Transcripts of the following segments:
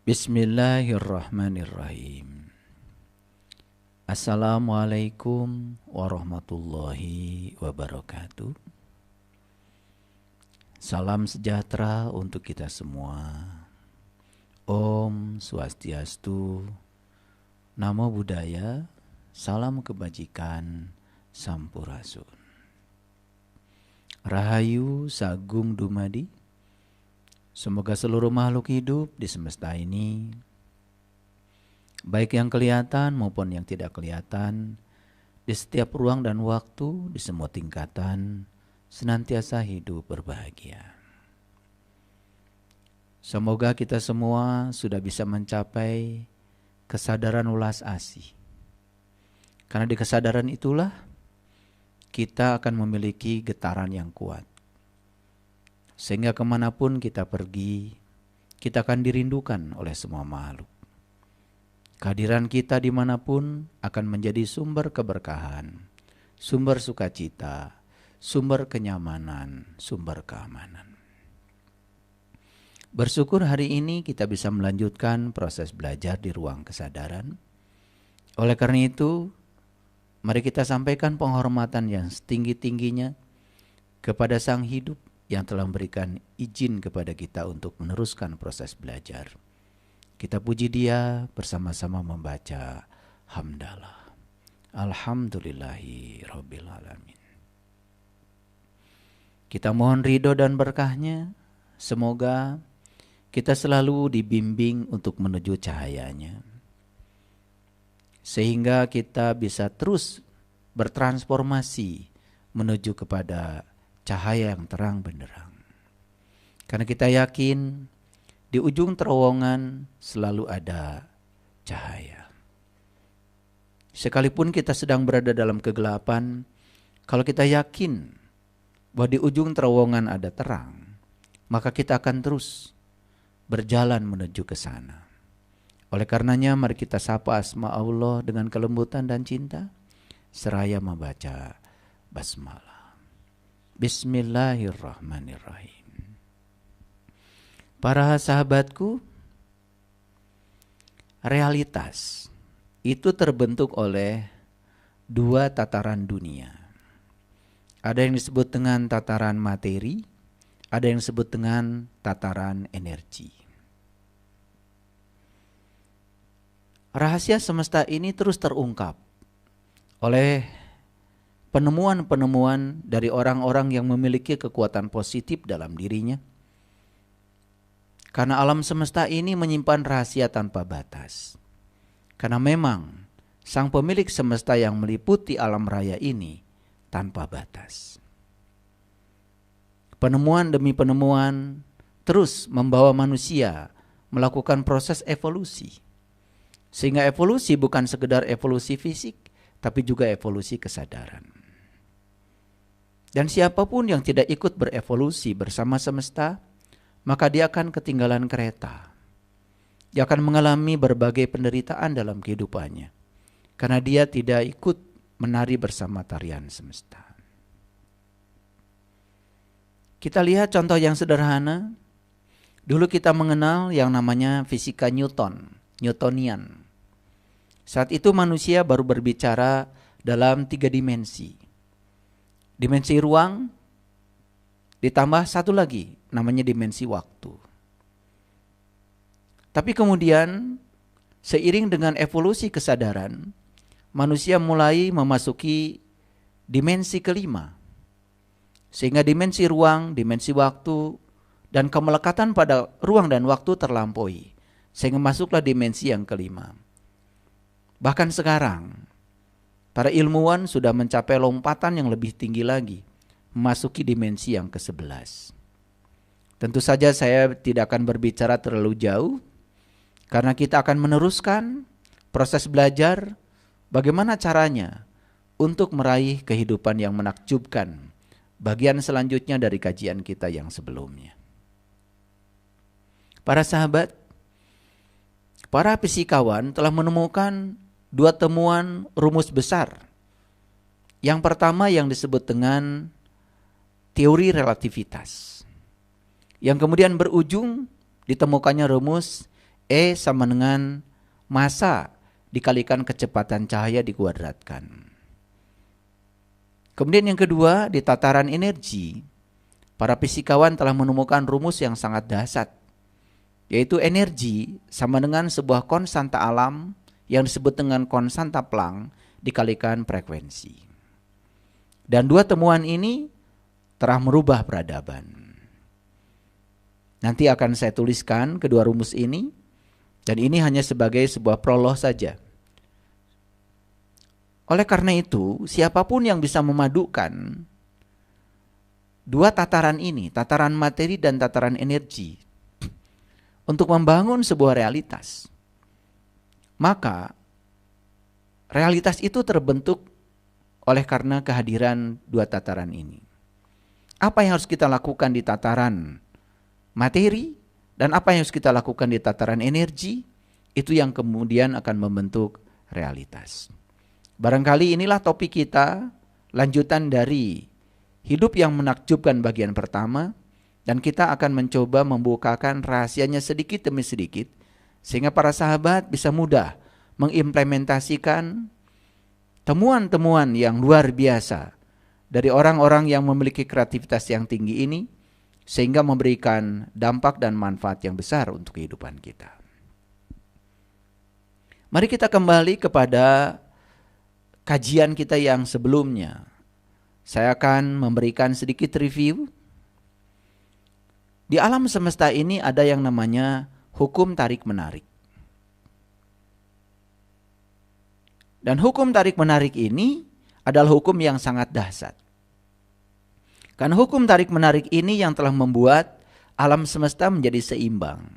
Bismillahirrahmanirrahim. Assalamualaikum warahmatullahi wabarakatuh. Salam sejahtera untuk kita semua. Om Swastiastu, Namo Buddhaya, Salam Kebajikan, Sampurasun. Rahayu Sagung Dumadi. Semoga seluruh makhluk hidup di semesta ini, baik yang kelihatan maupun yang tidak kelihatan, di setiap ruang dan waktu, di semua tingkatan, senantiasa hidup berbahagia. Semoga kita semua sudah bisa mencapai kesadaran ulas asih. Karena di kesadaran itulah kita akan memiliki getaran yang kuat. Sehingga kemanapun kita pergi, kita akan dirindukan oleh semua makhluk. Kehadiran kita dimanapun akan menjadi sumber keberkahan, sumber sukacita, sumber kenyamanan, sumber keamanan. Bersyukur hari ini kita bisa melanjutkan proses belajar di ruang kesadaran. Oleh karena itu, mari kita sampaikan penghormatan yang setinggi-tingginya kepada Sang Hidup yang telah memberikan izin kepada kita untuk meneruskan proses belajar. Kita puji Dia bersama-sama membaca hamdalah. Alhamdulillahi Rabbil Alamin. Kita mohon ridho dan berkahnya. Semoga kita selalu dibimbing untuk menuju cahayanya. Sehingga kita bisa terus bertransformasi menuju kepada cahaya yang terang benderang. Karena kita yakin di ujung terowongan selalu ada cahaya. Sekalipun kita sedang berada dalam kegelapan, kalau kita yakin bahwa di ujung terowongan ada terang, maka kita akan terus berjalan menuju ke sana. Oleh karenanya mari kita sapa asma Allah dengan kelembutan dan cinta, seraya membaca basmalah. Bismillahirrahmanirrahim. Para sahabatku, realitas itu terbentuk oleh dua tataran dunia. Ada yang disebut dengan tataran materi, ada yang disebut dengan tataran energi. Rahasia semesta ini terus terungkap oleh penemuan-penemuan dari orang-orang yang memiliki kekuatan positif dalam dirinya. Karena alam semesta ini menyimpan rahasia tanpa batas. Karena memang sang pemilik semesta yang meliputi alam raya ini tanpa batas. Penemuan demi penemuan terus membawa manusia melakukan proses evolusi. Sehingga evolusi bukan sekedar evolusi fisik, tapi juga evolusi kesadaran. Dan siapapun yang tidak ikut berevolusi bersama semesta, maka dia akan ketinggalan kereta. Dia akan mengalami berbagai penderitaan dalam kehidupannya, karena dia tidak ikut menari bersama tarian semesta. Kita lihat contoh yang sederhana. Dulu kita mengenal yang namanya fisika Newtonian. Saat itu manusia baru berbicara dalam 3 dimensi. Dimensi ruang ditambah satu lagi namanya dimensi waktu. Tapi kemudian seiring dengan evolusi kesadaran, manusia mulai memasuki dimensi kelima. Sehingga dimensi ruang, dimensi waktu, dan kemelekatan pada ruang dan waktu terlampaui. Sehingga masuklah dimensi yang kelima. Bahkan sekarang para ilmuwan sudah mencapai lompatan yang lebih tinggi lagi, memasuki dimensi yang ke-11. Tentu saja saya tidak akan berbicara terlalu jauh, karena kita akan meneruskan proses belajar bagaimana caranya untuk meraih kehidupan yang menakjubkan, bagian selanjutnya dari kajian kita yang sebelumnya. Para sahabat, para fisikawan telah menemukan 2 temuan rumus besar. Yang pertama yang disebut dengan teori relativitas. Yang kemudian berujung ditemukannya rumus E sama dengan massa dikalikan kecepatan cahaya dikuadratkan. Kemudian yang kedua, di tataran energi, para fisikawan telah menemukan rumus yang sangat dahsyat, yaitu energi sama dengan sebuah konstanta alam yang disebut dengan konstanta Planck dikalikan frekuensi. Dan dua temuan ini telah merubah peradaban. Nanti akan saya tuliskan kedua rumus ini, dan ini hanya sebagai sebuah prolog saja. Oleh karena itu, siapapun yang bisa memadukan dua tataran ini, tataran materi dan tataran energi, untuk membangun sebuah realitas, maka realitas itu terbentuk oleh karena kehadiran dua tataran ini. Apa yang harus kita lakukan di tataran materi dan apa yang harus kita lakukan di tataran energi, itu yang kemudian akan membentuk realitas. Barangkali inilah topik kita, lanjutan dari hidup yang menakjubkan bagian pertama, dan kita akan mencoba membukakan rahasianya sedikit demi sedikit, sehingga para sahabat bisa mudah mengimplementasikan temuan-temuan yang luar biasa dari orang-orang yang memiliki kreativitas yang tinggi ini, sehingga memberikan dampak dan manfaat yang besar untuk kehidupan kita. Mari kita kembali kepada kajian kita yang sebelumnya. Saya akan memberikan sedikit review. Di alam semesta ini ada yang namanya hukum tarik-menarik. Dan hukum tarik-menarik ini adalah hukum yang sangat dahsyat. Karena hukum tarik-menarik ini yang telah membuat alam semesta menjadi seimbang.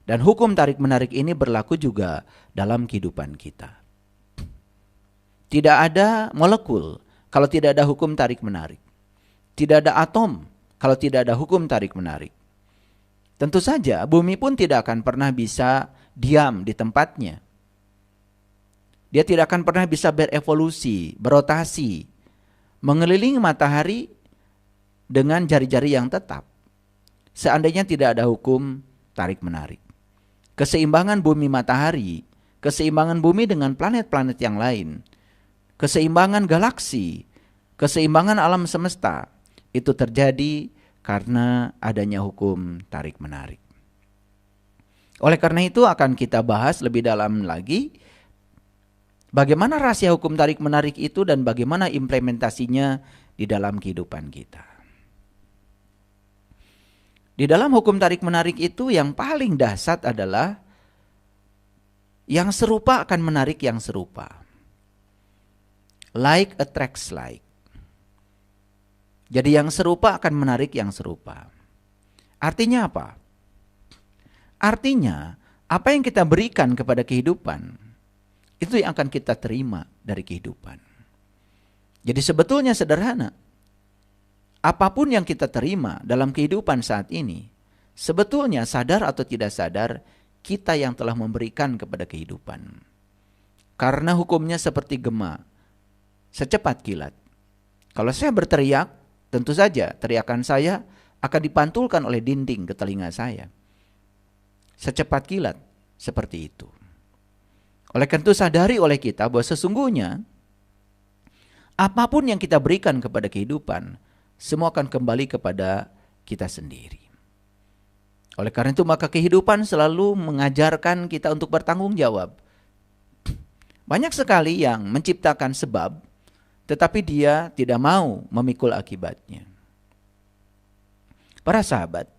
Dan hukum tarik-menarik ini berlaku juga dalam kehidupan kita. Tidak ada molekul kalau tidak ada hukum tarik-menarik. Tidak ada atom kalau tidak ada hukum tarik-menarik. Tentu saja bumi pun tidak akan pernah bisa diam di tempatnya. Dia tidak akan pernah bisa berevolusi, berotasi, mengelilingi matahari dengan jari-jari yang tetap. Seandainya tidak ada hukum tarik-menarik. Keseimbangan bumi matahari, keseimbangan bumi dengan planet-planet yang lain, keseimbangan galaksi, keseimbangan alam semesta, itu terjadi karena adanya hukum tarik-menarik. Oleh karena itu akan kita bahas lebih dalam lagi bagaimana rahasia hukum tarik-menarik itu dan bagaimana implementasinya di dalam kehidupan kita. Di dalam hukum tarik-menarik itu yang paling dahsyat adalah yang serupa akan menarik yang serupa. Like attracts like. Jadi yang serupa akan menarik yang serupa. Artinya apa? Artinya apa yang kita berikan kepada kehidupan, itu yang akan kita terima dari kehidupan. Jadi sebetulnya sederhana. Apapun yang kita terima dalam kehidupan saat ini, sebetulnya sadar atau tidak sadar, kita yang telah memberikan kepada kehidupan. Karena hukumnya seperti gema, secepat kilat. Kalau saya berteriak, tentu saja teriakan saya akan dipantulkan oleh dinding ke telinga saya. Secepat kilat, seperti itu. Oleh karena itu sadari oleh kita bahwa sesungguhnya apapun yang kita berikan kepada kehidupan, semua akan kembali kepada kita sendiri. Oleh karena itu maka kehidupan selalu mengajarkan kita untuk bertanggung jawab. Banyak sekali yang menciptakan sebab, tetapi dia tidak mau memikul akibatnya. Para sahabat,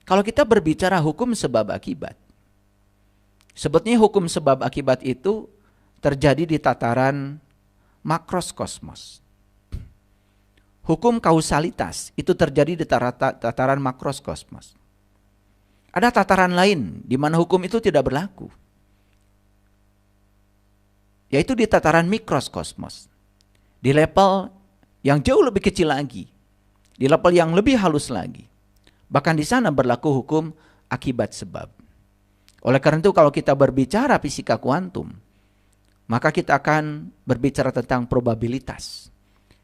kalau kita berbicara hukum sebab akibat, sebetulnya hukum sebab akibat itu terjadi di tataran makroskosmos. Hukum kausalitas itu terjadi di tataran makroskosmos. Ada tataran lain di mana hukum itu tidak berlaku, yaitu di tataran mikroskosmos. Di level yang jauh lebih kecil lagi, di level yang lebih halus lagi. Bahkan di sana berlaku hukum akibat sebab. Oleh karena itu kalau kita berbicara fisika kuantum, maka kita akan berbicara tentang probabilitas.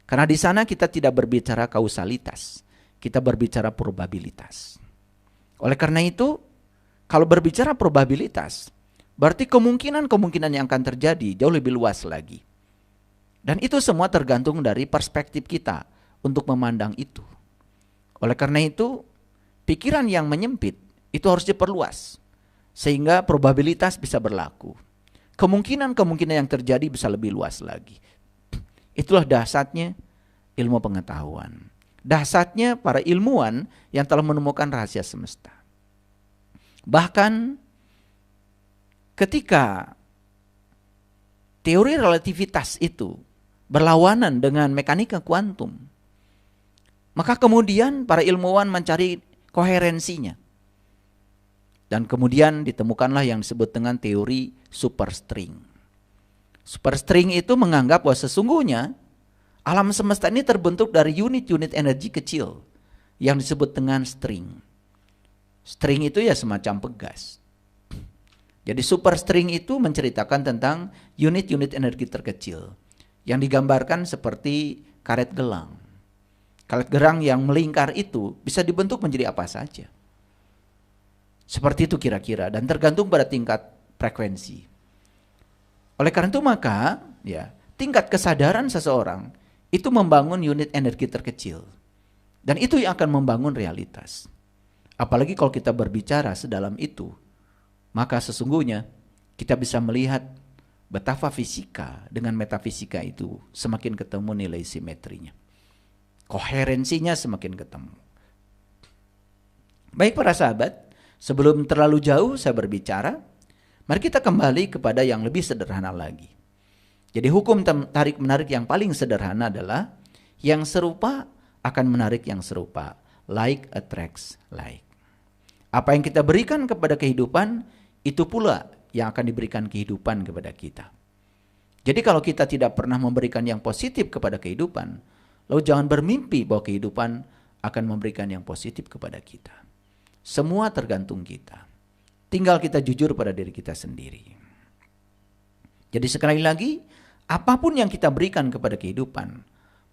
Karena di sana kita tidak berbicara kausalitas, kita berbicara probabilitas. Oleh karena itu, Kalau berbicara probabilitas, berarti kemungkinan-kemungkinan yang akan terjadi jauh lebih luas lagi. Dan itu semua tergantung dari perspektif kita untuk memandang itu. Oleh karena itu, pikiran yang menyempit itu harus diperluas, sehingga probabilitas bisa berlaku. Kemungkinan-kemungkinan yang terjadi bisa lebih luas lagi. Itulah dahsyatnya ilmu pengetahuan. Dahsyatnya para ilmuwan yang telah menemukan rahasia semesta. Bahkan ketika teori relativitas itu berlawanan dengan mekanika kuantum, maka kemudian para ilmuwan mencari koherensinya. Dan kemudian ditemukanlah yang disebut dengan teori superstring. Superstring itu menganggap bahwa sesungguhnya alam semesta ini terbentuk dari unit-unit energi kecil yang disebut dengan string. String itu ya semacam pegas. Jadi superstring itu menceritakan tentang unit-unit energi terkecil yang digambarkan seperti karet gelang. Karet gelang yang melingkar itu bisa dibentuk menjadi apa saja. Seperti itu kira-kira, dan tergantung pada tingkat frekuensi. Oleh karena itu maka ya, tingkat kesadaran seseorang itu membangun unit energi terkecil. Dan itu yang akan membangun realitas. Apalagi kalau kita berbicara sedalam itu, maka sesungguhnya kita bisa melihat betapa fisika dengan metafisika itu semakin ketemu nilai simetrinya. Koherensinya semakin ketemu. Baik para sahabat, sebelum terlalu jauh saya berbicara, mari kita kembali kepada yang lebih sederhana lagi. Jadi hukum tarik-menarik yang paling sederhana adalah yang serupa akan menarik yang serupa. Like attracts like. Apa yang kita berikan kepada kehidupan, itu pula yang akan diberikan kehidupan kepada kita. Jadi kalau kita tidak pernah memberikan yang positif kepada kehidupan, lalu jangan bermimpi bahwa kehidupan akan memberikan yang positif kepada kita. Semua tergantung kita. Tinggal kita jujur pada diri kita sendiri. Jadi sekali lagi, apapun yang kita berikan kepada kehidupan,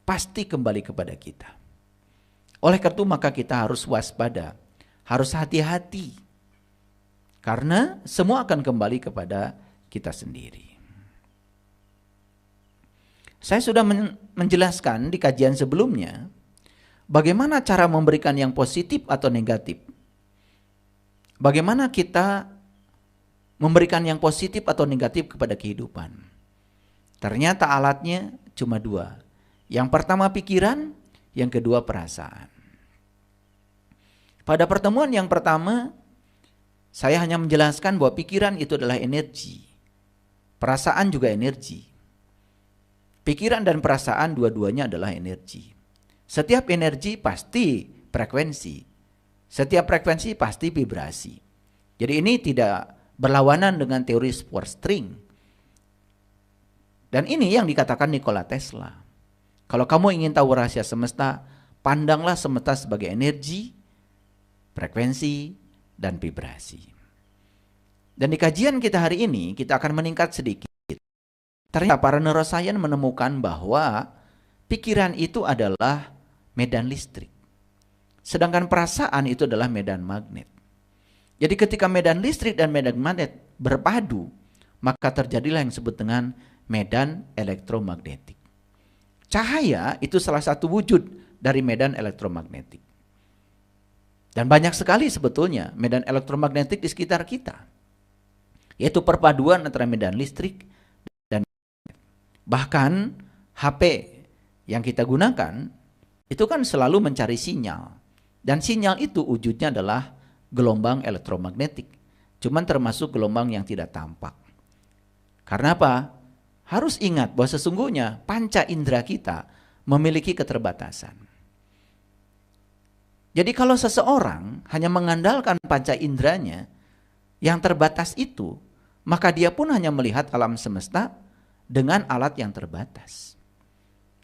pasti kembali kepada kita. Oleh karena itu maka kita harus waspada, harus hati-hati. Karena semua akan kembali kepada kita sendiri. Saya sudah menjelaskan di kajian sebelumnya, bagaimana cara memberikan yang positif atau negatif. Bagaimana kita memberikan yang positif atau negatif kepada kehidupan. Ternyata alatnya cuma dua. Yang pertama pikiran, yang kedua perasaan. Pada pertemuan yang pertama, saya hanya menjelaskan bahwa pikiran itu adalah energi. Perasaan juga energi. Pikiran dan perasaan dua-duanya adalah energi. Setiap energi pasti frekuensi. Setiap frekuensi pasti vibrasi. Jadi ini tidak berlawanan dengan teori support string. Dan ini yang dikatakan Nikola Tesla. Kalau kamu ingin tahu rahasia semesta, pandanglah semesta sebagai energi, frekuensi, dan vibrasi. Dan di kajian kita hari ini, kita akan meningkat sedikit. Ternyata para neuroscience menemukan bahwa pikiran itu adalah medan listrik. Sedangkan perasaan itu adalah medan magnet. Jadi ketika medan listrik dan medan magnet berpadu, maka terjadilah yang disebut dengan medan elektromagnetik. Cahaya itu salah satu wujud dari medan elektromagnetik. Dan banyak sekali sebetulnya medan elektromagnetik di sekitar kita. Yaitu perpaduan antara medan listrik dan magnet. Bahkan HP yang kita gunakan itu kan selalu mencari sinyal. Dan sinyal itu wujudnya adalah gelombang elektromagnetik. Cuman termasuk gelombang yang tidak tampak. Karena apa? Harus ingat bahwa sesungguhnya panca indera kita memiliki keterbatasan. Jadi kalau seseorang hanya mengandalkan panca inderanya yang terbatas itu, maka dia pun hanya melihat alam semesta dengan alat yang terbatas.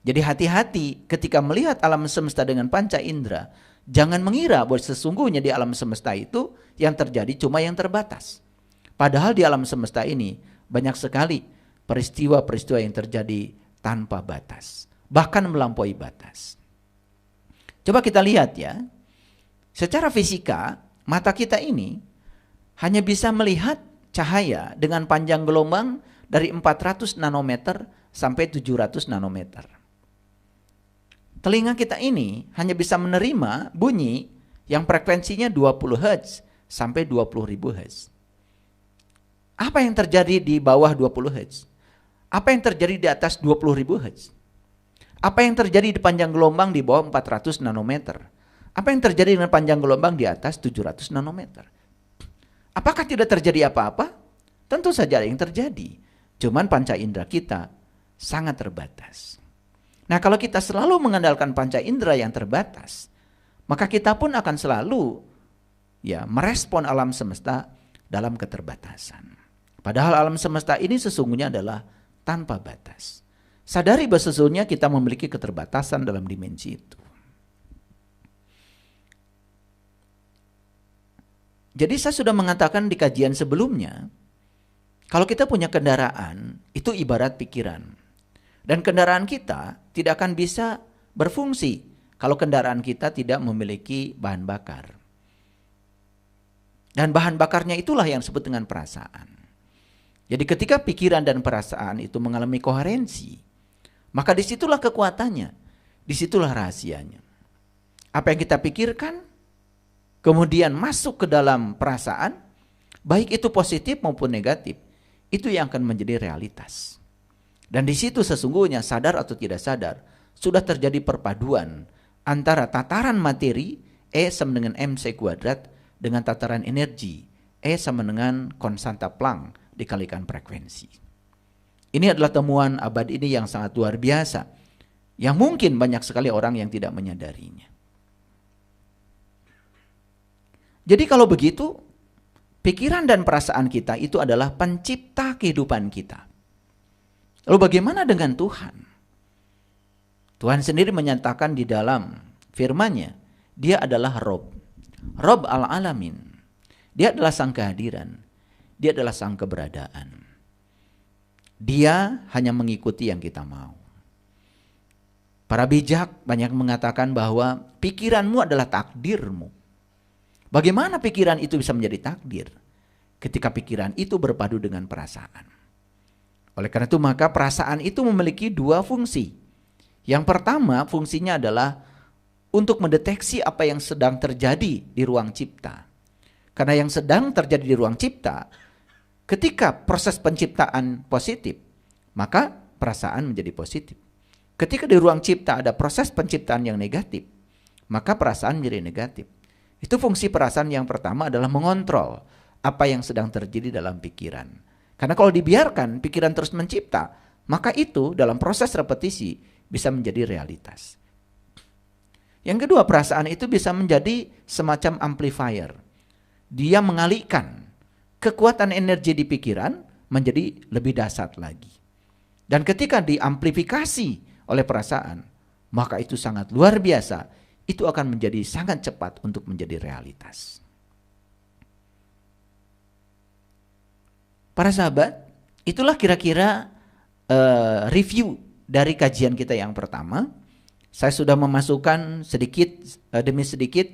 Jadi hati-hati ketika melihat alam semesta dengan panca indera. Jangan mengira bahwa sesungguhnya di alam semesta itu yang terjadi cuma yang terbatas. Padahal di alam semesta ini banyak sekali peristiwa-peristiwa yang terjadi tanpa batas. Bahkan melampaui batas. Coba kita lihat ya. Secara fisika, mata kita ini hanya bisa melihat cahaya dengan panjang gelombang dari 400 nanometer sampai 700 nanometer. Telinga kita ini hanya bisa menerima bunyi yang frekuensinya 20 Hz sampai 20.000 Hz. Apa yang terjadi di bawah 20 Hz? Apa yang terjadi di atas 20.000 Hz? Apa yang terjadi di panjang gelombang di bawah 400 nanometer? Apa yang terjadi dengan panjang gelombang di atas 700 nanometer? Apakah tidak terjadi apa-apa? Tentu saja ada yang terjadi. Cuman panca indera kita sangat terbatas. Nah, kalau kita selalu mengandalkan panca indera yang terbatas, maka kita pun akan selalu merespon alam semesta dalam keterbatasan. Padahal alam semesta ini sesungguhnya adalah tanpa batas. Sadari bahwa sesungguhnya kita memiliki keterbatasan dalam dimensi itu. Jadi saya sudah mengatakan di kajian sebelumnya, kalau kita punya kendaraan, itu ibarat pikiran. Dan kendaraan kita tidak akan bisa berfungsi kalau kendaraan kita tidak memiliki bahan bakar. Dan bahan bakarnya itulah yang disebut dengan perasaan. Jadi ketika pikiran dan perasaan itu mengalami koherensi, maka disitulah kekuatannya, disitulah rahasianya. Apa yang kita pikirkan, kemudian masuk ke dalam perasaan, baik itu positif maupun negatif, itu yang akan menjadi realitas. Dan di situ sesungguhnya sadar atau tidak sadar, sudah terjadi perpaduan antara tataran materi, E sama dengan mc kuadrat, dengan tataran energi, E sama dengan konstanta Planck dikalikan frekuensi. Ini adalah temuan abad ini yang sangat luar biasa, yang mungkin banyak sekali orang yang tidak menyadarinya. Jadi kalau begitu, pikiran dan perasaan kita itu adalah pencipta kehidupan kita. Lalu bagaimana dengan Tuhan? Tuhan sendiri menyatakan di dalam firman-Nya, Dia adalah Rob al-Alamin. Dia adalah sang kehadiran. Dia adalah sang keberadaan. Dia hanya mengikuti yang kita mau. Para bijak banyak mengatakan bahwa pikiranmu adalah takdirmu. Bagaimana pikiran itu bisa menjadi takdir? Ketika pikiran itu berpadu dengan perasaan. Oleh karena itu maka perasaan itu memiliki dua fungsi. Yang pertama fungsinya adalah untuk mendeteksi apa yang sedang terjadi di ruang cipta. Karena yang sedang terjadi di ruang cipta, ketika proses penciptaan positif, maka perasaan menjadi positif. Ketika di ruang cipta ada proses penciptaan yang negatif, maka perasaan menjadi negatif. Itu fungsi perasaan yang pertama adalah mengontrol apa yang sedang terjadi dalam pikiran. Karena kalau dibiarkan pikiran terus mencipta, maka itu dalam proses repetisi bisa menjadi realitas. Yang kedua, perasaan itu bisa menjadi semacam amplifier. Dia mengalihkan kekuatan energi di pikiran menjadi lebih dahsyat lagi. Dan ketika diamplifikasi oleh perasaan, maka itu sangat luar biasa. Itu akan menjadi sangat cepat untuk menjadi realitas. Para sahabat, itulah kira-kira review dari kajian kita yang pertama. Saya sudah memasukkan sedikit demi sedikit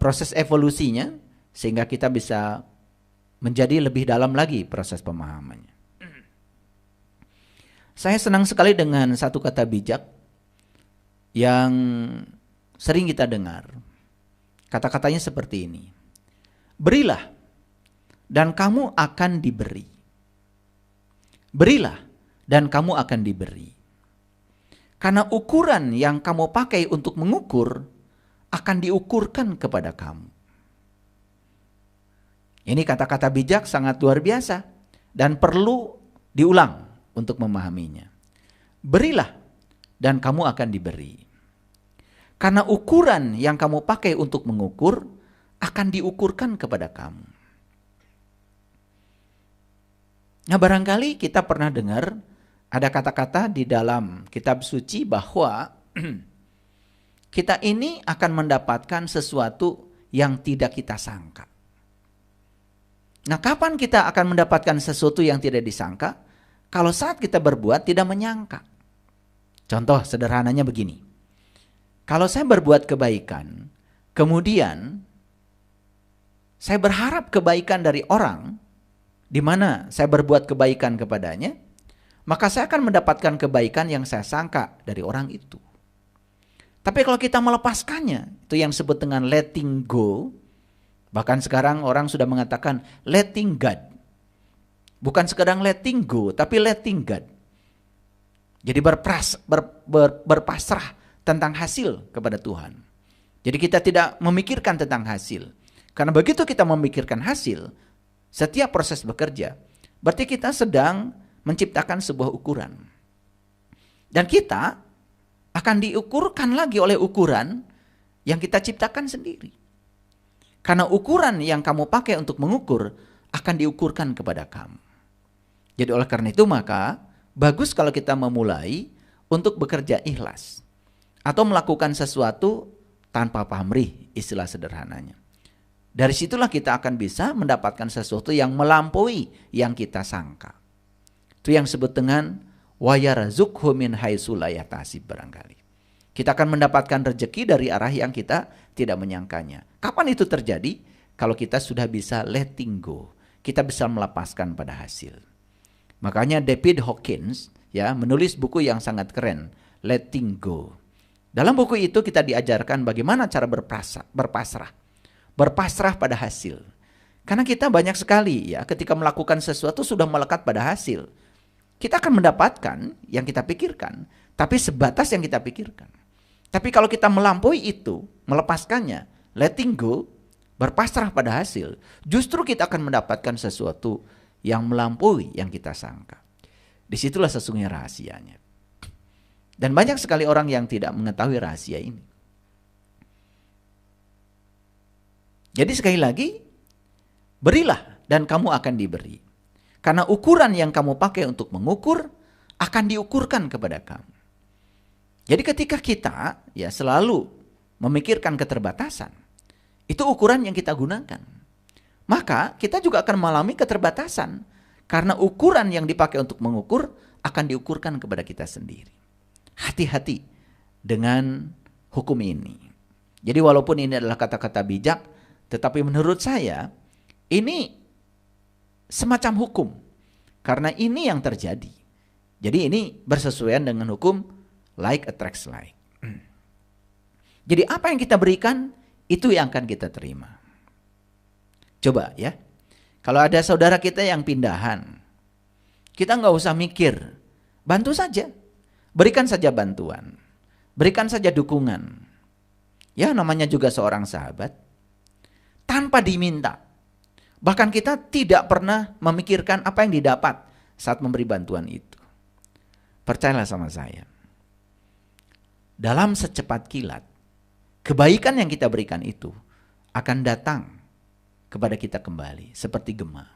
proses evolusinya, sehingga kita bisa menjadi lebih dalam lagi proses pemahamannya. Saya senang sekali dengan satu kata bijak yang sering kita dengar. Kata-katanya seperti ini. Berilah dan kamu akan diberi. Berilah dan kamu akan diberi. Karena ukuran yang kamu pakai untuk mengukur akan diukurkan kepada kamu. Ini kata-kata bijak sangat luar biasa dan perlu diulang untuk memahaminya. Berilah dan kamu akan diberi. Karena ukuran yang kamu pakai untuk mengukur akan diukurkan kepada kamu. Nah, barangkali kita pernah dengar ada kata-kata di dalam kitab suci bahwa kita ini akan mendapatkan sesuatu yang tidak kita sangka. Nah, kapan kita akan mendapatkan sesuatu yang tidak disangka? Kalau saat kita berbuat tidak menyangka. Contoh sederhananya begini. Kalau saya berbuat kebaikan, kemudian saya berharap kebaikan dari orang, di mana saya berbuat kebaikan kepadanya, maka saya akan mendapatkan kebaikan yang saya sangka dari orang itu. Tapi kalau kita melepaskannya, itu yang disebut dengan letting go. Bahkan sekarang orang sudah mengatakan letting God. Bukan sekedar letting go, tapi letting God. Jadi berpasrah tentang hasil kepada Tuhan. Jadi kita tidak memikirkan tentang hasil. Karena begitu kita memikirkan hasil, setiap proses bekerja, berarti kita sedang menciptakan sebuah ukuran. Dan kita akan diukurkan lagi oleh ukuran yang kita ciptakan sendiri. Karena ukuran yang kamu pakai untuk mengukur akan diukurkan kepada kamu. Jadi oleh karena itu maka bagus kalau kita memulai untuk bekerja ikhlas. Atau melakukan sesuatu tanpa pamrih, istilah sederhananya. Dari situlah kita akan bisa mendapatkan sesuatu yang melampaui yang kita sangka. Itu yang disebut dengan wayarzuqhu min haitsu la yahtasib barangkali. Kita akan mendapatkan rezeki dari arah yang kita tidak menyangkanya. Kapan itu terjadi? Kalau kita sudah bisa letting go. Kita bisa melepaskan pada hasil. Makanya David Hawkins ya menulis buku yang sangat keren, Letting Go. Dalam buku itu kita diajarkan bagaimana cara berpasrah pada hasil. Karena kita banyak sekali ya ketika melakukan sesuatu sudah melekat pada hasil. Kita akan mendapatkan yang kita pikirkan, tapi sebatas yang kita pikirkan. Tapi kalau kita melampaui itu, melepaskannya, letting go, berpasrah pada hasil, justru kita akan mendapatkan sesuatu yang melampaui yang kita sangka. Disitulah sesungguhnya rahasianya. Dan banyak sekali orang yang tidak mengetahui rahasia ini. Jadi sekali lagi, berilah dan kamu akan diberi. Karena ukuran yang kamu pakai untuk mengukur akan diukurkan kepada kamu. Jadi ketika kita ya selalu memikirkan keterbatasan, itu ukuran yang kita gunakan. Maka kita juga akan mengalami keterbatasan. Karena ukuran yang dipakai untuk mengukur akan diukurkan kepada kita sendiri. Hati-hati dengan hukum ini. Jadi walaupun ini adalah kata-kata bijak, tetapi menurut saya ini semacam hukum. Karena ini yang terjadi. Jadi ini bersesuaian dengan hukum like attracts like. Jadi apa yang kita berikan, itu yang akan kita terima. Coba ya. Kalau ada saudara kita yang pindahan, kita nggak usah mikir. Bantu saja. Berikan saja bantuan. Berikan saja dukungan. Ya namanya juga seorang sahabat. Tanpa diminta. Bahkan kita tidak pernah memikirkan apa yang didapat saat memberi bantuan itu. Percayalah sama saya. Dalam secepat kilat, kebaikan yang kita berikan itu akan datang kepada kita kembali seperti gema.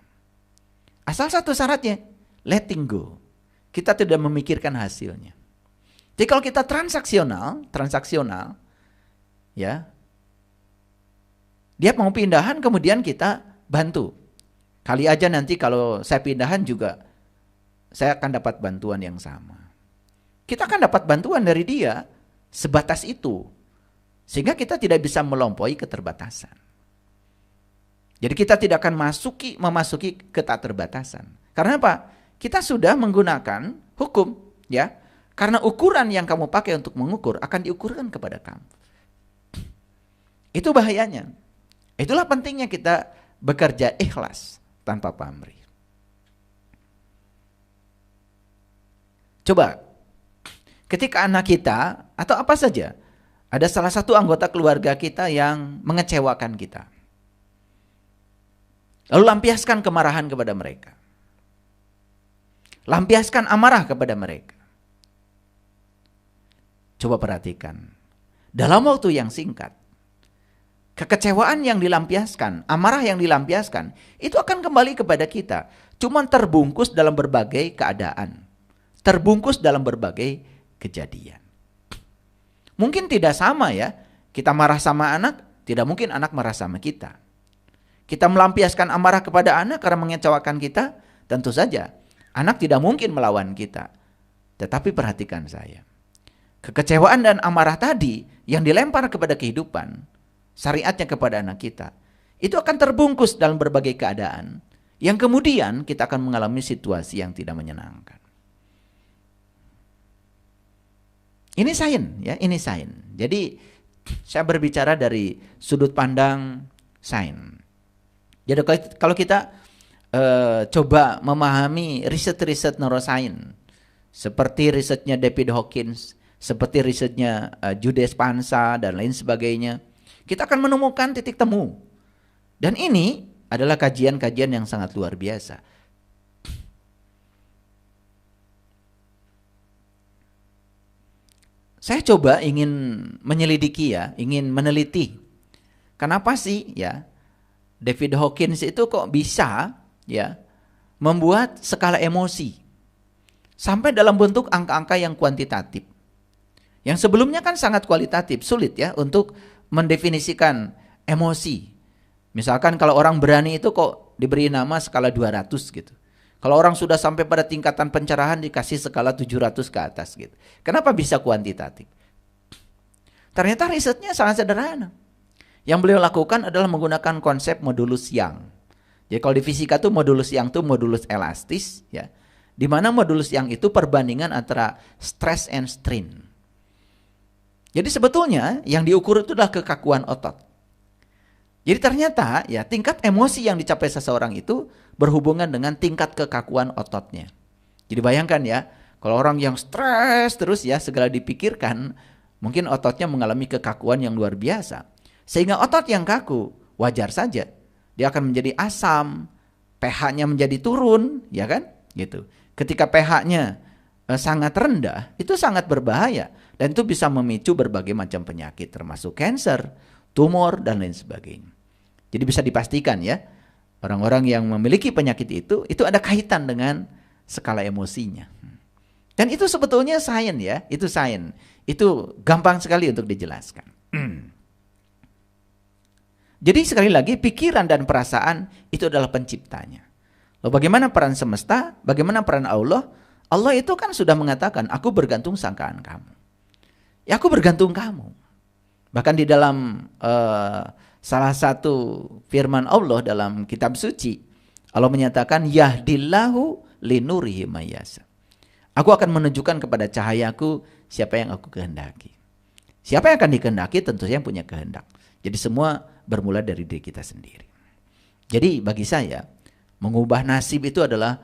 Asal satu syaratnya, letting go. Kita tidak memikirkan hasilnya. Jadi kalau kita transaksional, ya, dia mau pindahan kemudian kita bantu. Kali aja nanti kalau saya pindahan juga saya akan dapat bantuan yang sama. Kita akan dapat bantuan dari dia sebatas itu. Sehingga kita tidak bisa melampaui keterbatasan. Jadi kita tidak akan memasuki keterbatasan. Karena apa? Kita sudah menggunakan hukum, ya. Karena ukuran yang kamu pakai untuk mengukur akan diukurkan kepada kamu. Itu bahayanya. Itulah pentingnya kita bekerja ikhlas tanpa pamrih. Coba, ketika anak kita atau apa saja, ada salah satu anggota keluarga kita yang mengecewakan kita. Lalu lampiaskan kemarahan kepada mereka. Lampiaskan amarah kepada mereka. Coba perhatikan. Dalam waktu yang singkat, kekecewaan yang dilampiaskan, amarah yang dilampiaskan, itu akan kembali kepada kita. Cuma terbungkus dalam berbagai keadaan. Terbungkus dalam berbagai kejadian. Mungkin tidak sama ya. Kita marah sama anak, tidak mungkin anak marah sama kita. Kita melampiaskan amarah kepada anak karena mengecewakan kita, tentu saja anak tidak mungkin melawan kita. Tetapi perhatikan saya. Kekecewaan dan amarah tadi yang dilempar kepada kehidupan, syariatnya kepada anak kita, itu akan terbungkus dalam berbagai keadaan yang kemudian kita akan mengalami situasi yang tidak menyenangkan. Ini sains ya, ini sains. Jadi saya berbicara dari sudut pandang sains. Jadi kalau kita coba memahami riset-riset neuroscience seperti risetnya David Hawkins, seperti risetnya Joe Dispenza dan lain sebagainya, kita akan menemukan titik temu. Dan ini adalah kajian-kajian yang sangat luar biasa. Saya coba ingin menyelidiki ya, ingin meneliti. Kenapa sih ya David Hawkins itu kok bisa ya membuat skala emosi sampai dalam bentuk angka-angka yang kuantitatif. Yang sebelumnya kan sangat kualitatif, sulit ya untuk mendefinisikan emosi. Misalkan kalau orang berani itu kok diberi nama skala 200 gitu. Kalau orang sudah sampai pada tingkatan pencerahan dikasih skala 700 ke atas gitu. Kenapa bisa kuantitatif? Ternyata risetnya sangat sederhana. Yang beliau lakukan adalah menggunakan konsep modulus Young. Jadi kalau di fisika tuh modulus Young tuh modulus elastis ya. Di mana modulus Young itu perbandingan antara stress and strain. Jadi sebetulnya yang diukur itu adalah kekakuan otot. Jadi ternyata ya tingkat emosi yang dicapai seseorang itu berhubungan dengan tingkat kekakuan ototnya. Jadi bayangkan ya, kalau orang yang stres terus ya segala dipikirkan, mungkin ototnya mengalami kekakuan yang luar biasa. Sehingga otot yang kaku wajar saja. Dia akan menjadi asam, pH-nya menjadi turun, ya kan? Gitu. Ketika pH-nya sangat rendah, itu sangat berbahaya dan itu bisa memicu berbagai macam penyakit termasuk kanker, tumor dan lain sebagainya. Jadi bisa dipastikan ya, orang-orang yang memiliki penyakit itu ada kaitan dengan skala emosinya. Dan itu sebetulnya sains ya, itu sains. Itu gampang sekali untuk dijelaskan. Jadi sekali lagi pikiran dan perasaan itu adalah penciptanya. Lalu bagaimana peran semesta? Bagaimana peran Allah? Allah itu kan sudah mengatakan, aku bergantung sangkaan kamu. Ya aku bergantung kamu. Bahkan di dalam salah satu firman Allah dalam kitab suci, Allah menyatakan yahdillahu linurihi mayyasha. Aku akan menunjukkan kepada cahayaku siapa yang aku kehendaki. Siapa yang akan dikehendaki tentu saja yang punya kehendak. Jadi semua bermula dari diri kita sendiri. Jadi bagi saya mengubah nasib itu adalah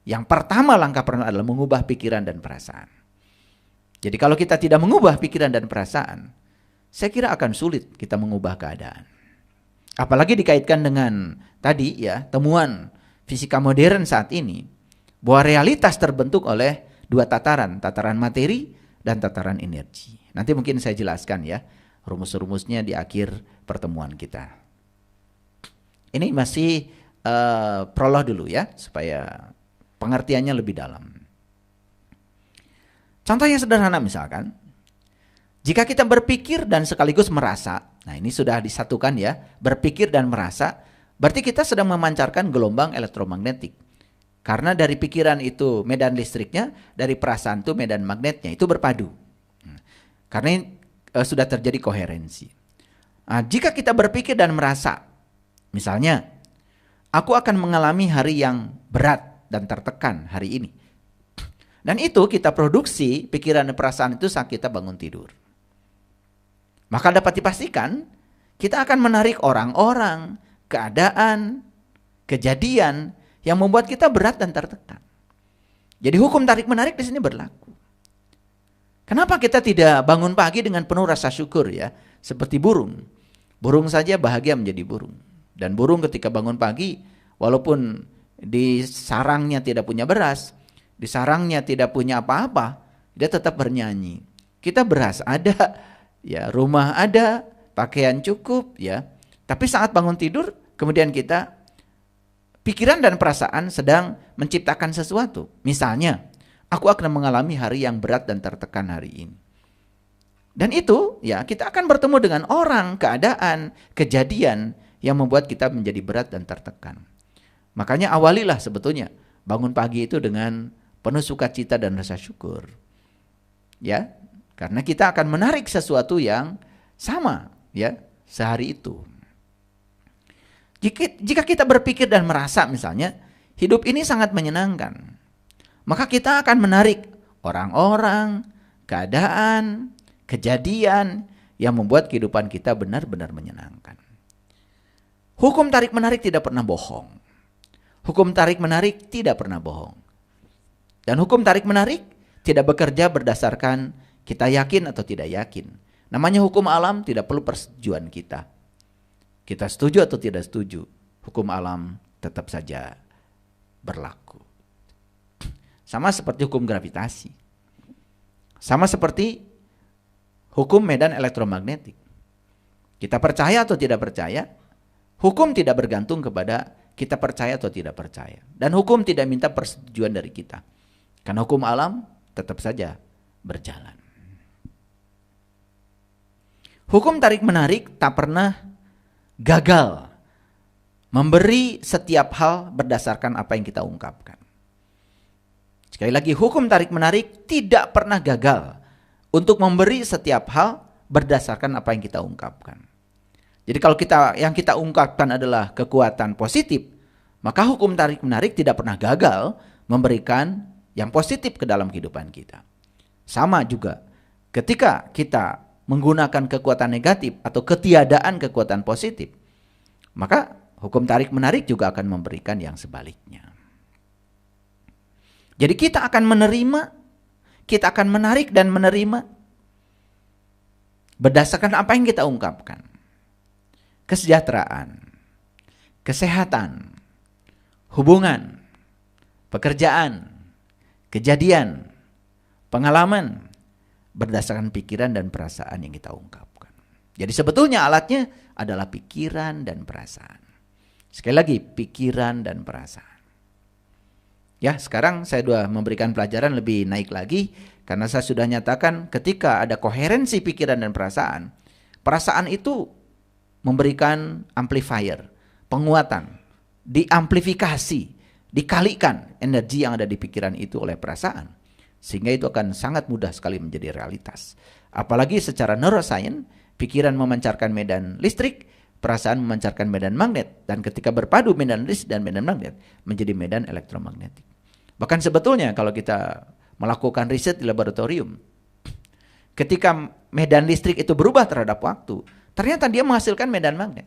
yang pertama langkah pertama adalah mengubah pikiran dan perasaan. Jadi kalau kita tidak mengubah pikiran dan perasaan, saya kira akan sulit kita mengubah keadaan. Apalagi dikaitkan dengan tadi ya, temuan fisika modern saat ini, bahwa realitas terbentuk oleh dua tataran, tataran materi dan tataran energi. Nanti mungkin saya jelaskan ya, rumus-rumusnya di akhir pertemuan kita. Ini masih prolog dulu ya, supaya pengertiannya lebih dalam. Contoh yang sederhana misalkan, jika kita berpikir dan sekaligus merasa, nah ini sudah disatukan ya, berpikir dan merasa, berarti kita sedang memancarkan gelombang elektromagnetik. Karena dari pikiran itu medan listriknya, dari perasaan itu medan magnetnya, itu berpadu. Karena sudah terjadi koherensi. Nah, jika kita berpikir dan merasa, misalnya, aku akan mengalami hari yang berat dan tertekan hari ini. Dan itu kita produksi pikiran dan perasaan itu saat kita bangun tidur. Maka dapat dipastikan kita akan menarik orang-orang, keadaan, kejadian yang membuat kita berat dan tertekan. Jadi hukum tarik-menarik di sini berlaku. Kenapa kita tidak bangun pagi dengan penuh rasa syukur ya? Seperti burung. Burung saja bahagia menjadi burung. Dan burung ketika bangun pagi, walaupun di sarangnya tidak punya beras, di sarangnya tidak punya apa-apa, dia tetap bernyanyi. Kita beras ada, ya rumah ada, pakaian cukup, ya. Tapi saat bangun tidur, kemudian kita pikiran dan perasaan sedang menciptakan sesuatu. Misalnya, aku akan mengalami hari yang berat dan tertekan hari ini. Dan itu, ya kita akan bertemu dengan orang, keadaan, kejadian yang membuat kita menjadi berat dan tertekan. Makanya awalilah sebetulnya bangun pagi itu dengan penuh sukacita dan rasa syukur. Ya, karena kita akan menarik sesuatu yang sama ya sehari itu. Jika kita berpikir dan merasa misalnya hidup ini sangat menyenangkan, maka kita akan menarik orang-orang, keadaan, kejadian yang membuat kehidupan kita benar-benar menyenangkan. Hukum tarik-menarik tidak pernah bohong. Hukum tarik-menarik tidak pernah bohong. Dan hukum tarik-menarik tidak bekerja berdasarkan kita yakin atau tidak yakin. Namanya hukum alam, tidak perlu persetujuan kita. Kita setuju atau tidak setuju, hukum alam tetap saja berlaku. Sama seperti hukum gravitasi. Sama seperti hukum medan elektromagnetik. Kita percaya atau tidak percaya, hukum tidak bergantung kepada kita percaya atau tidak percaya. Dan hukum tidak minta persetujuan dari kita. Karena hukum alam tetap saja berjalan. Hukum tarik-menarik tak pernah gagal memberi setiap hal berdasarkan apa yang kita ungkapkan. Sekali lagi, hukum tarik-menarik tidak pernah gagal untuk memberi setiap hal berdasarkan apa yang kita ungkapkan. Jadi kalau yang kita ungkapkan adalah kekuatan positif, maka hukum tarik-menarik tidak pernah gagal memberikan yang positif ke dalam kehidupan kita. Sama juga ketika kita menggunakan kekuatan negatif atau ketiadaan kekuatan positif, maka hukum tarik-menarik juga akan memberikan yang sebaliknya. Jadi kita akan menerima, kita akan menarik dan menerima berdasarkan apa yang kita ungkapkan. Kesejahteraan, kesehatan, hubungan, pekerjaan, kejadian, pengalaman, berdasarkan pikiran dan perasaan yang kita ungkapkan. Jadi sebetulnya alatnya adalah pikiran dan perasaan. Sekali lagi, pikiran dan perasaan. Ya, sekarang saya sudah memberikan pelajaran lebih naik lagi, karena saya sudah nyatakan ketika ada koherensi pikiran dan perasaan, perasaan itu memberikan amplifier, penguatan, diamplifikasi, dikalikan energi yang ada di pikiran itu oleh perasaan. Sehingga itu akan sangat mudah sekali menjadi realitas. Apalagi secara neuroscience, pikiran memancarkan medan listrik, perasaan memancarkan medan magnet. Dan ketika berpadu medan listrik dan medan magnet, menjadi medan elektromagnetik. Bahkan sebetulnya kalau kita melakukan riset di laboratorium, ketika medan listrik itu berubah terhadap waktu, ternyata dia menghasilkan medan magnet.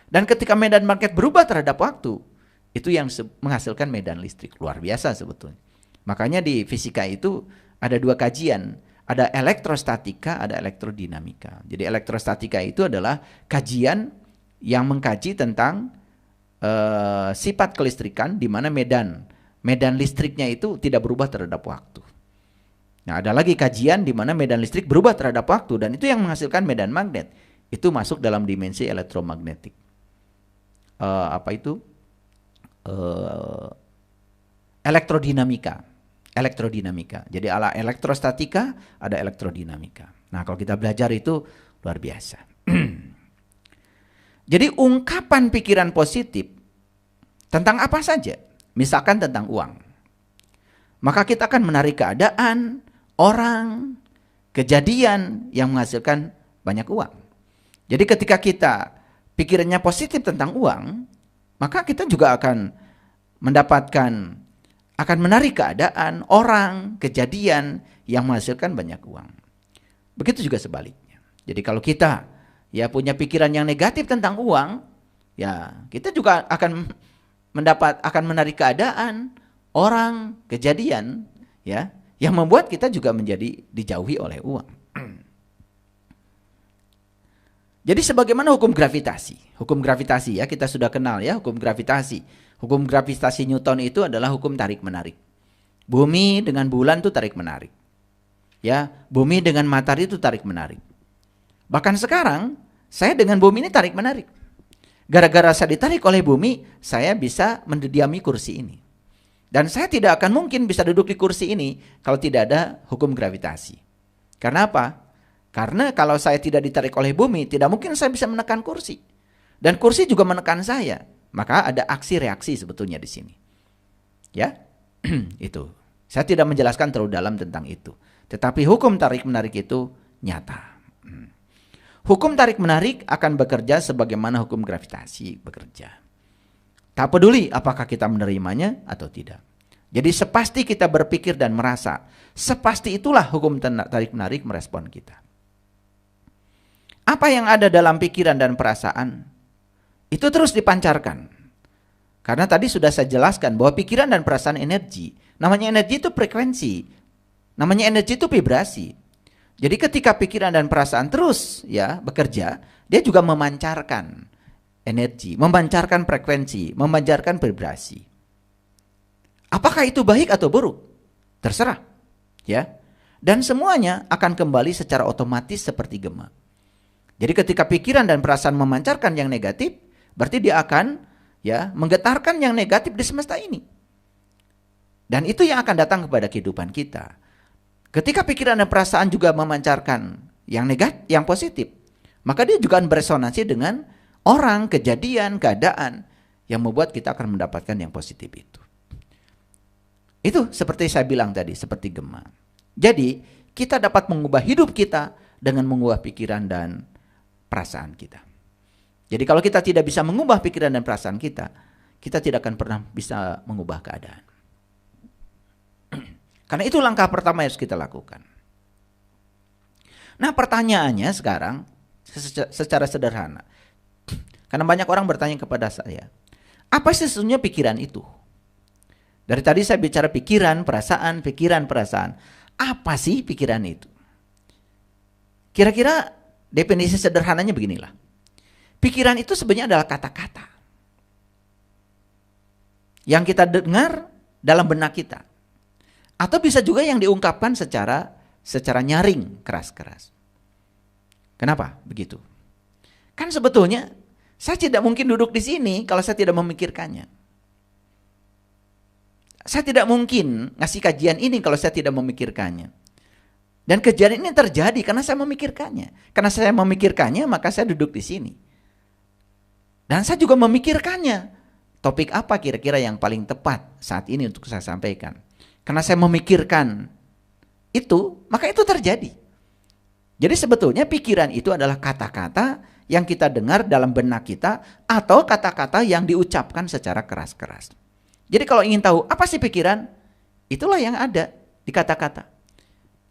Dan ketika medan magnet berubah terhadap waktu, itu yang menghasilkan medan listrik. Luar biasa sebetulnya. Makanya di fisika itu ada dua kajian, ada elektrostatika, ada elektrodinamika. Jadi elektrostatika itu adalah kajian yang mengkaji tentang sifat kelistrikan di mana medan listriknya itu tidak berubah terhadap waktu. Nah, ada lagi kajian di mana medan listrik berubah terhadap waktu dan itu yang menghasilkan medan magnet. Itu masuk dalam dimensi elektromagnetik. Elektrodinamika. Jadi ala elektrostatika ada elektrodinamika. Nah, kalau kita belajar itu luar biasa. Jadi ungkapan pikiran positif tentang apa saja, misalkan tentang uang, maka kita akan menarik keadaan, orang, kejadian yang menghasilkan banyak uang. Jadi ketika kita pikirannya positif tentang uang, maka kita juga akan mendapatkan, akan menarik keadaan, orang, kejadian yang menghasilkan banyak uang. Begitu juga sebaliknya. Jadi kalau kita ya punya pikiran yang negatif tentang uang, ya kita juga akan menarik keadaan, orang, kejadian ya yang membuat kita juga menjadi dijauhi oleh uang. Jadi sebagaimana hukum gravitasi. Hukum gravitasi ya kita sudah kenal ya hukum gravitasi. Hukum gravitasi Newton itu adalah hukum tarik-menarik. Bumi dengan bulan itu tarik-menarik. Ya, bumi dengan matahari itu tarik-menarik. Bahkan sekarang, saya dengan bumi ini tarik-menarik. Gara-gara saya ditarik oleh bumi, saya bisa mendiami kursi ini. Dan saya tidak akan mungkin bisa duduk di kursi ini kalau tidak ada hukum gravitasi. Karena apa? Karena kalau saya tidak ditarik oleh bumi, tidak mungkin saya bisa menekan kursi. Dan kursi juga menekan saya. Maka ada aksi reaksi sebetulnya di sini. Ya, itu. Saya tidak menjelaskan terlalu dalam tentang itu. Tetapi hukum tarik-menarik itu nyata. Hukum tarik-menarik akan bekerja sebagaimana hukum gravitasi bekerja. Tak peduli apakah kita menerimanya atau tidak. Jadi sepasti kita berpikir dan merasa, sepasti itulah hukum tarik-menarik merespon kita. Apa yang ada dalam pikiran dan perasaan, itu terus dipancarkan. Karena tadi sudah saya jelaskan bahwa pikiran dan perasaan energi. Namanya energi itu frekuensi. Namanya energi itu vibrasi. Jadi ketika pikiran dan perasaan terus ya bekerja, dia juga memancarkan energi, memancarkan frekuensi, memancarkan vibrasi. Apakah itu baik atau buruk? Terserah, ya. Dan semuanya akan kembali secara otomatis seperti gema. Jadi ketika pikiran dan perasaan memancarkan yang negatif, berarti dia akan ya menggetarkan yang negatif di semesta ini. Dan itu yang akan datang kepada kehidupan kita. Ketika pikiran dan perasaan juga memancarkan yang negatif, yang positif, maka dia juga akan beresonansi dengan orang, kejadian, keadaan yang membuat kita akan mendapatkan yang positif itu. Itu seperti saya bilang tadi, seperti gema. Jadi, kita dapat mengubah hidup kita dengan mengubah pikiran dan perasaan kita. Jadi kalau kita tidak bisa mengubah pikiran dan perasaan kita, kita tidak akan pernah bisa mengubah keadaan. Karena itu langkah pertama yang harus kita lakukan. Nah, pertanyaannya sekarang secara sederhana. Karena banyak orang bertanya kepada saya, apa sih sesungguhnya pikiran itu? Dari tadi saya bicara pikiran, perasaan. Apa sih pikiran itu? Kira-kira definisi sederhananya beginilah. Pikiran itu sebenarnya adalah kata-kata yang kita dengar dalam benak kita. Atau bisa juga yang diungkapkan secara nyaring, keras-keras. Kenapa begitu? Kan sebetulnya saya tidak mungkin duduk di sini kalau saya tidak memikirkannya. Saya tidak mungkin ngasih kajian ini kalau saya tidak memikirkannya. Dan kejadian ini terjadi karena saya memikirkannya. Karena saya memikirkannya, maka saya duduk di sini. Dan saya juga memikirkannya. Topik apa kira-kira yang paling tepat saat ini untuk saya sampaikan. Karena saya memikirkan itu, maka itu terjadi. Jadi sebetulnya pikiran itu adalah kata-kata yang kita dengar dalam benak kita atau kata-kata yang diucapkan secara keras-keras. Jadi kalau ingin tahu apa sih pikiran, itulah yang ada di kata-kata.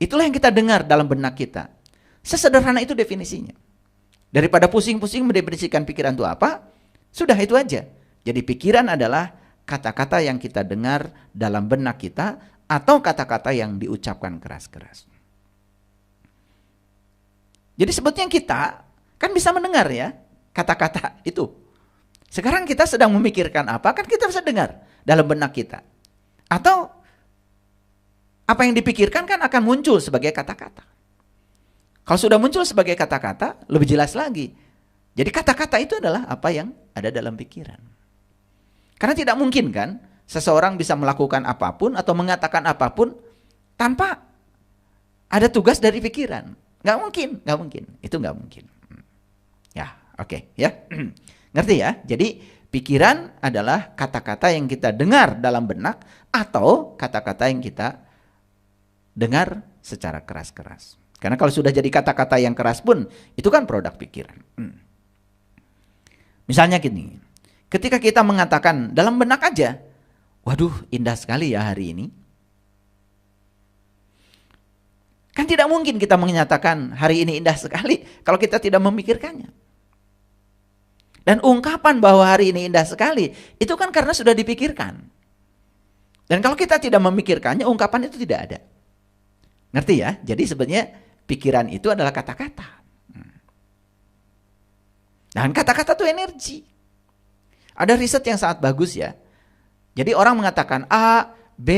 Itulah yang kita dengar dalam benak kita. Sesederhana itu definisinya. Daripada pusing-pusing mendefinisikan pikiran itu apa, sudah itu aja. Jadi pikiran adalah kata-kata yang kita dengar dalam benak kita atau kata-kata yang diucapkan keras-keras. Jadi sebetulnya kita kan bisa mendengar ya kata-kata itu. Sekarang kita sedang memikirkan apa, kan kita bisa dengar dalam benak kita. Atau apa yang dipikirkan kan akan muncul sebagai kata-kata. Kalau sudah muncul sebagai kata-kata, lebih jelas lagi. Jadi kata-kata itu adalah apa yang ada dalam pikiran. Karena tidak mungkin kan seseorang bisa melakukan apapun atau mengatakan apapun tanpa ada tugas dari pikiran. Nggak mungkin. Itu nggak mungkin. Ya, oke, ya. Ngerti ya? Jadi pikiran adalah kata-kata yang kita dengar dalam benak atau kata-kata yang kita dengar secara keras-keras. Karena kalau sudah jadi kata-kata yang keras pun itu kan produk pikiran. Misalnya gini, ketika kita mengatakan dalam benak aja, waduh indah sekali ya hari ini. Kan tidak mungkin kita menyatakan hari ini indah sekali kalau kita tidak memikirkannya. Dan ungkapan bahwa hari ini indah sekali, itu kan karena sudah dipikirkan. Dan kalau kita tidak memikirkannya, ungkapan itu tidak ada. Ngerti ya? Jadi sebenarnya pikiran itu adalah kata-kata. Dan kata-kata itu energi. Ada riset yang sangat bagus ya. Jadi orang mengatakan A, B,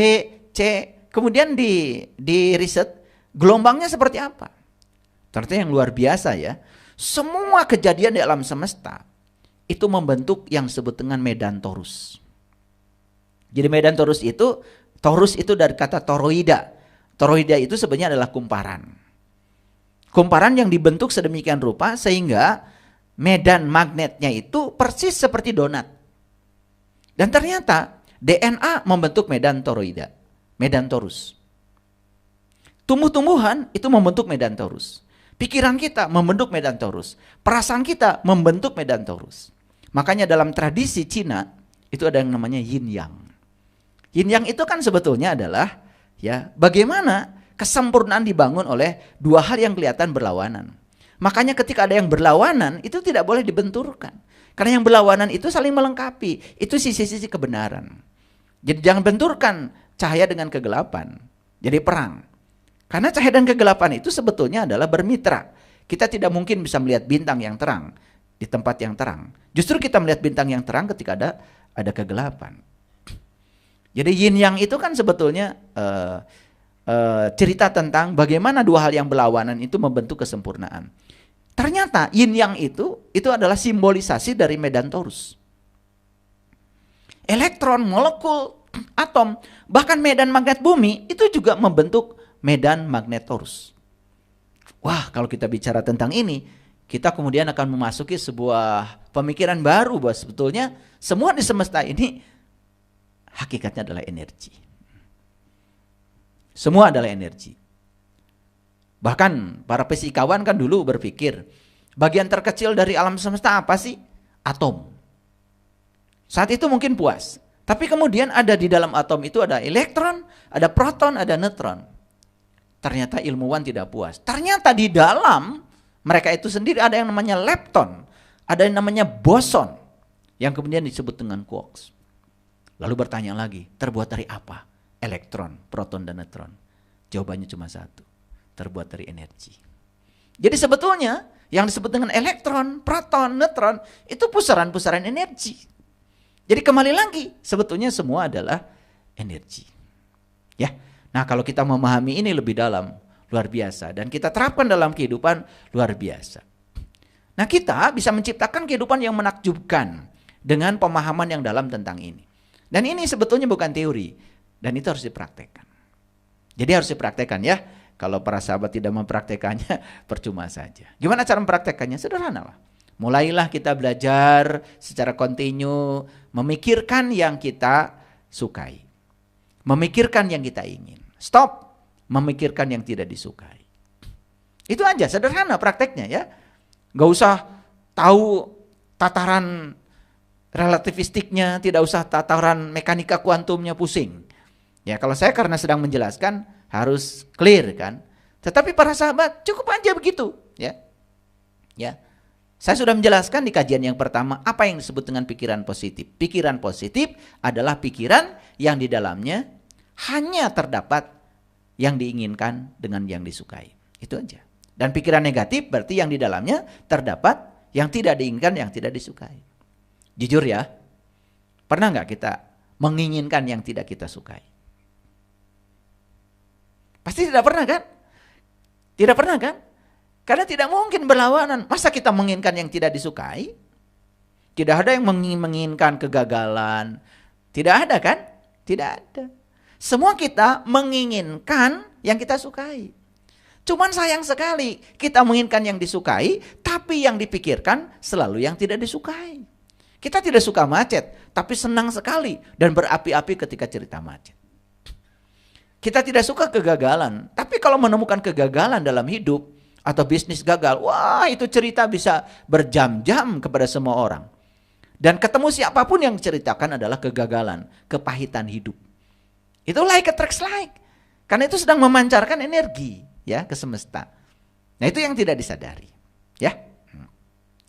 C, kemudian di riset gelombangnya seperti apa. Ternyata yang luar biasa ya. Semua kejadian di alam semesta itu membentuk yang disebut dengan medan torus. Jadi medan torus itu dari kata toroida. Toroida itu sebenarnya adalah kumparan. Kumparan yang dibentuk sedemikian rupa sehingga medan magnetnya itu persis seperti donat. Dan ternyata DNA membentuk medan toroida, medan torus. Tumbuh-tumbuhan itu membentuk medan torus. Pikiran kita membentuk medan torus. Perasaan kita membentuk medan torus. Makanya dalam tradisi Cina Itu ada yang namanya yin yang. Yin yang itu kan sebetulnya adalah ya bagaimana kesempurnaan dibangun oleh dua hal yang kelihatan berlawanan. Makanya ketika ada yang berlawanan itu tidak boleh dibenturkan. Karena yang berlawanan itu saling melengkapi. Itu sisi-sisi kebenaran. Jadi jangan benturkan cahaya dengan kegelapan. Jadi perang. Karena cahaya dan kegelapan itu sebetulnya adalah bermitra. Kita tidak mungkin bisa melihat bintang yang terang di tempat yang terang. Justru kita melihat bintang yang terang ketika ada kegelapan. Jadi yin yang itu kan sebetulnya cerita tentang bagaimana dua hal yang berlawanan itu membentuk kesempurnaan. Ternyata yin yang itu adalah simbolisasi dari medan torus. Elektron, molekul, atom, bahkan medan magnet bumi itu juga membentuk medan magnet torus. Wah, kalau kita bicara tentang ini, kita kemudian akan memasuki sebuah pemikiran baru bahwa sebetulnya semua di semesta ini hakikatnya adalah energi. Semua adalah energi. Bahkan para fisikawan kan dulu berpikir, bagian terkecil dari alam semesta apa sih? Atom. Saat itu mungkin puas. Tapi kemudian ada di dalam atom itu ada elektron, ada proton, ada neutron. Ternyata ilmuwan tidak puas. Ternyata di dalam mereka itu sendiri ada yang namanya lepton, ada yang namanya boson, yang kemudian disebut dengan quarks. Lalu bertanya lagi, terbuat dari apa? Elektron, proton, dan neutron. Jawabannya cuma satu, terbuat dari energi. Jadi sebetulnya yang disebut dengan elektron, proton, neutron itu pusaran-pusaran energi. Jadi kembali lagi, sebetulnya semua adalah energi. Ya. Nah, kalau kita memahami ini lebih dalam, luar biasa, dan kita terapkan dalam kehidupan, luar biasa. Nah, kita bisa menciptakan kehidupan yang menakjubkan dengan pemahaman yang dalam tentang ini. Dan ini sebetulnya bukan teori, dan itu harus dipraktekkan. Jadi harus dipraktekkan ya. Kalau para sahabat tidak mempraktekannya, percuma saja. Gimana cara mempraktekannya? Sederhana lah. Mulailah kita belajar secara kontinu, memikirkan yang kita sukai. Memikirkan yang kita ingin. Stop memikirkan yang tidak disukai. Itu aja, sederhana prakteknya ya. Gak usah tahu tataran relativistiknya, tidak usah tataran mekanika kuantumnya, pusing. Ya, kalau saya karena sedang menjelaskan harus clear kan. Tetapi para sahabat cukup aja begitu, ya. Ya. Saya sudah menjelaskan di kajian yang pertama apa yang disebut dengan pikiran positif. Pikiran positif adalah pikiran yang di dalamnya hanya terdapat yang diinginkan dengan yang disukai. Itu aja. Dan pikiran negatif berarti yang di dalamnya terdapat yang tidak diinginkan, yang tidak disukai. Jujur ya, pernah nggak kita menginginkan yang tidak kita sukai? Pasti tidak pernah kan? Tidak pernah kan? Karena tidak mungkin berlawanan. Masa kita menginginkan yang tidak disukai? Tidak ada yang menginginkan kegagalan. Tidak ada kan? Tidak ada. Semua kita menginginkan yang kita sukai. Cuman sayang sekali kita menginginkan yang disukai, tapi yang dipikirkan selalu yang tidak disukai. Kita tidak suka macet, tapi senang sekali dan berapi-api ketika cerita macet. Kita tidak suka kegagalan, tapi kalau menemukan kegagalan dalam hidup atau bisnis gagal, wah itu cerita bisa berjam-jam kepada semua orang. Dan ketemu siapapun yang diceritakan adalah kegagalan, kepahitan hidup. Itu like attracts like. Karena itu sedang memancarkan energi ya ke semesta. Nah, itu yang tidak disadari. Ya.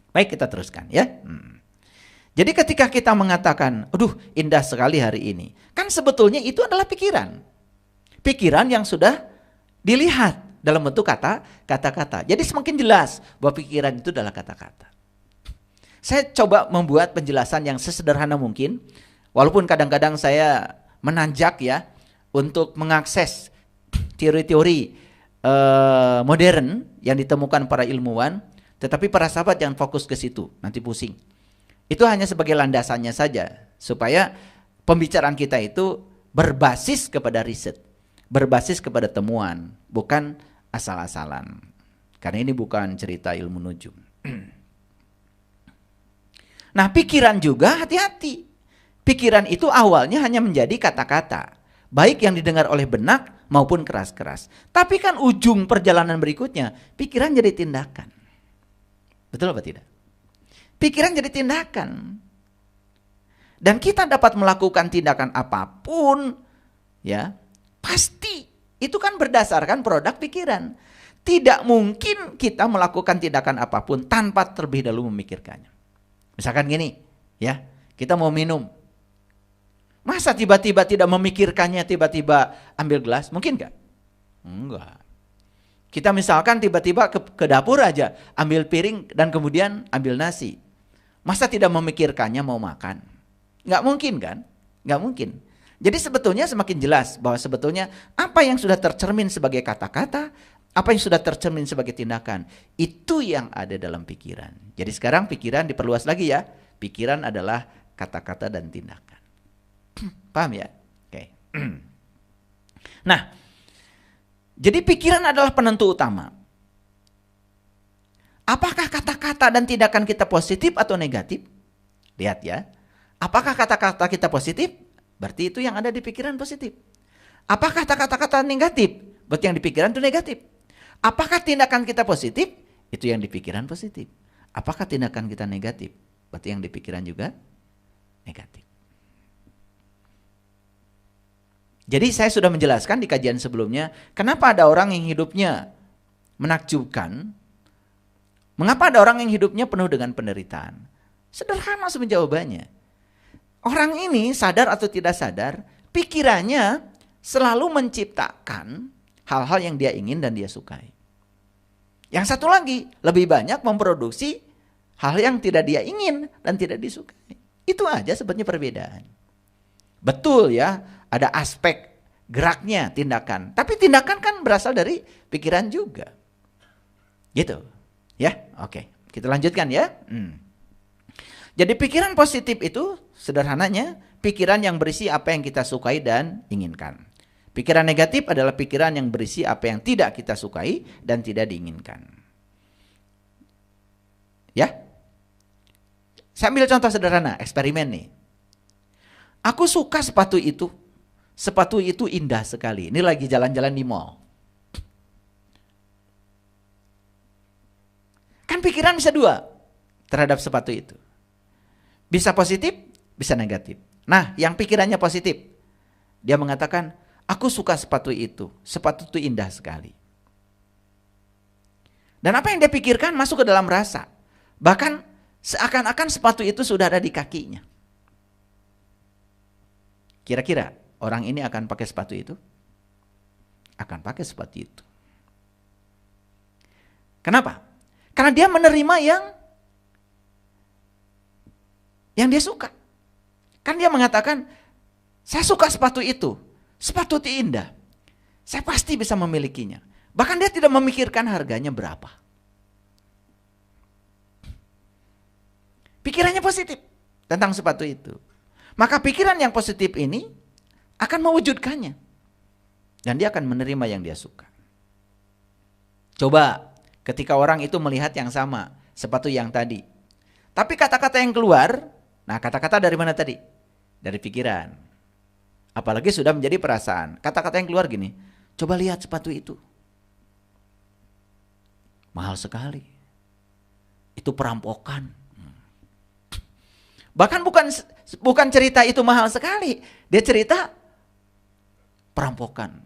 Baik, kita teruskan ya. Jadi ketika kita mengatakan, aduh indah sekali hari ini. Kan sebetulnya itu adalah pikiran. Pikiran yang sudah dilihat dalam bentuk kata-kata. Jadi semakin jelas bahwa pikiran itu adalah kata-kata. Saya coba membuat penjelasan yang sesederhana mungkin. Walaupun kadang-kadang saya menanjak ya untuk mengakses teori-teori modern yang ditemukan para ilmuwan. Tetapi para sahabat yang fokus ke situ, nanti pusing. Itu hanya sebagai landasannya saja. Supaya pembicaraan kita itu berbasis kepada riset. Berbasis kepada temuan, bukan asal-asalan. Karena ini bukan cerita ilmu nujum. Nah, pikiran juga hati-hati. Pikiran itu awalnya hanya menjadi kata-kata, baik yang didengar oleh benak maupun keras-keras. Tapi kan ujung perjalanan berikutnya, pikiran jadi tindakan. Betul apa tidak? Pikiran jadi tindakan. dan kita dapat melakukan tindakan apapun, ya, pasti itu kan berdasarkan produk pikiran. Tidak mungkin kita melakukan tindakan apapun tanpa terlebih dahulu memikirkannya. Misalkan gini, ya, kita mau minum. Masa tiba-tiba tidak memikirkannya, tiba-tiba ambil gelas? Mungkin nggak? Enggak. Kita misalkan tiba-tiba ke dapur aja, ambil piring dan kemudian ambil nasi. Masa tidak memikirkannya mau makan? Nggak mungkin kan? Nggak mungkin. Jadi sebetulnya semakin jelas bahwa sebetulnya apa yang sudah tercermin sebagai kata-kata, apa yang sudah tercermin sebagai tindakan, itu yang ada dalam pikiran. Jadi sekarang pikiran diperluas lagi ya. Pikiran adalah kata-kata dan tindakan. Paham ya? Oke. Nah, jadi pikiran adalah penentu utama. Apakah kata-kata dan tindakan kita positif atau negatif? Lihat ya. Apakah kata-kata kita positif? Berarti itu yang ada di pikiran positif. Apakah kata-kata negatif? Berarti yang di pikiran itu negatif. Apakah tindakan kita positif? Itu yang di pikiran positif. Apakah tindakan kita negatif? Berarti yang di pikiran juga negatif. Jadi saya sudah menjelaskan di kajian sebelumnya, kenapa ada orang yang hidupnya menakjubkan, mengapa ada orang yang hidupnya penuh dengan penderitaan. Sederhana sebenarnya jawabannya. Orang ini sadar atau tidak sadar, pikirannya selalu menciptakan hal-hal yang dia ingin dan dia sukai. Yang satu lagi, lebih banyak memproduksi hal yang tidak dia ingin dan tidak disukai. Itu aja sebenarnya perbedaan. Betul ya, ada aspek geraknya tindakan. Tapi tindakan kan berasal dari pikiran juga. Gitu. Ya, oke. Kita lanjutkan ya. Jadi pikiran positif itu sederhananya pikiran yang berisi apa yang kita sukai dan inginkan. Pikiran negatif adalah pikiran yang berisi apa yang tidak kita sukai dan tidak diinginkan. Ya. Saya ambil contoh sederhana, eksperimen nih. Aku suka sepatu itu. Sepatu itu indah sekali. Ini lagi jalan-jalan di mall. Kan pikiran bisa dua terhadap sepatu itu. Bisa positif, bisa negatif. Nah, yang pikirannya positif, dia mengatakan, aku suka sepatu itu. Sepatu itu indah sekali. Dan apa yang dia pikirkan masuk ke dalam rasa. Bahkan seakan-akan sepatu itu sudah ada di kakinya. Kira-kira orang ini akan pakai sepatu itu? Akan pakai sepatu itu. Kenapa? Karena dia menerima yang dia suka. Kan dia mengatakan, saya suka sepatu itu. Sepatu itu indah. Saya pasti bisa memilikinya. Bahkan dia tidak memikirkan harganya berapa. Pikirannya positif tentang sepatu itu. Maka pikiran yang positif ini akan mewujudkannya. Dan dia akan menerima yang dia suka. Coba ketika orang itu melihat yang sama, sepatu yang tadi. Tapi kata-kata yang keluar, nah kata-kata dari mana tadi? Dari pikiran. Apalagi sudah menjadi perasaan. Kata-kata yang keluar gini, coba lihat sepatu itu. Mahal sekali. Itu perampokan. Bahkan bukan cerita itu mahal sekali. Dia cerita perampokan.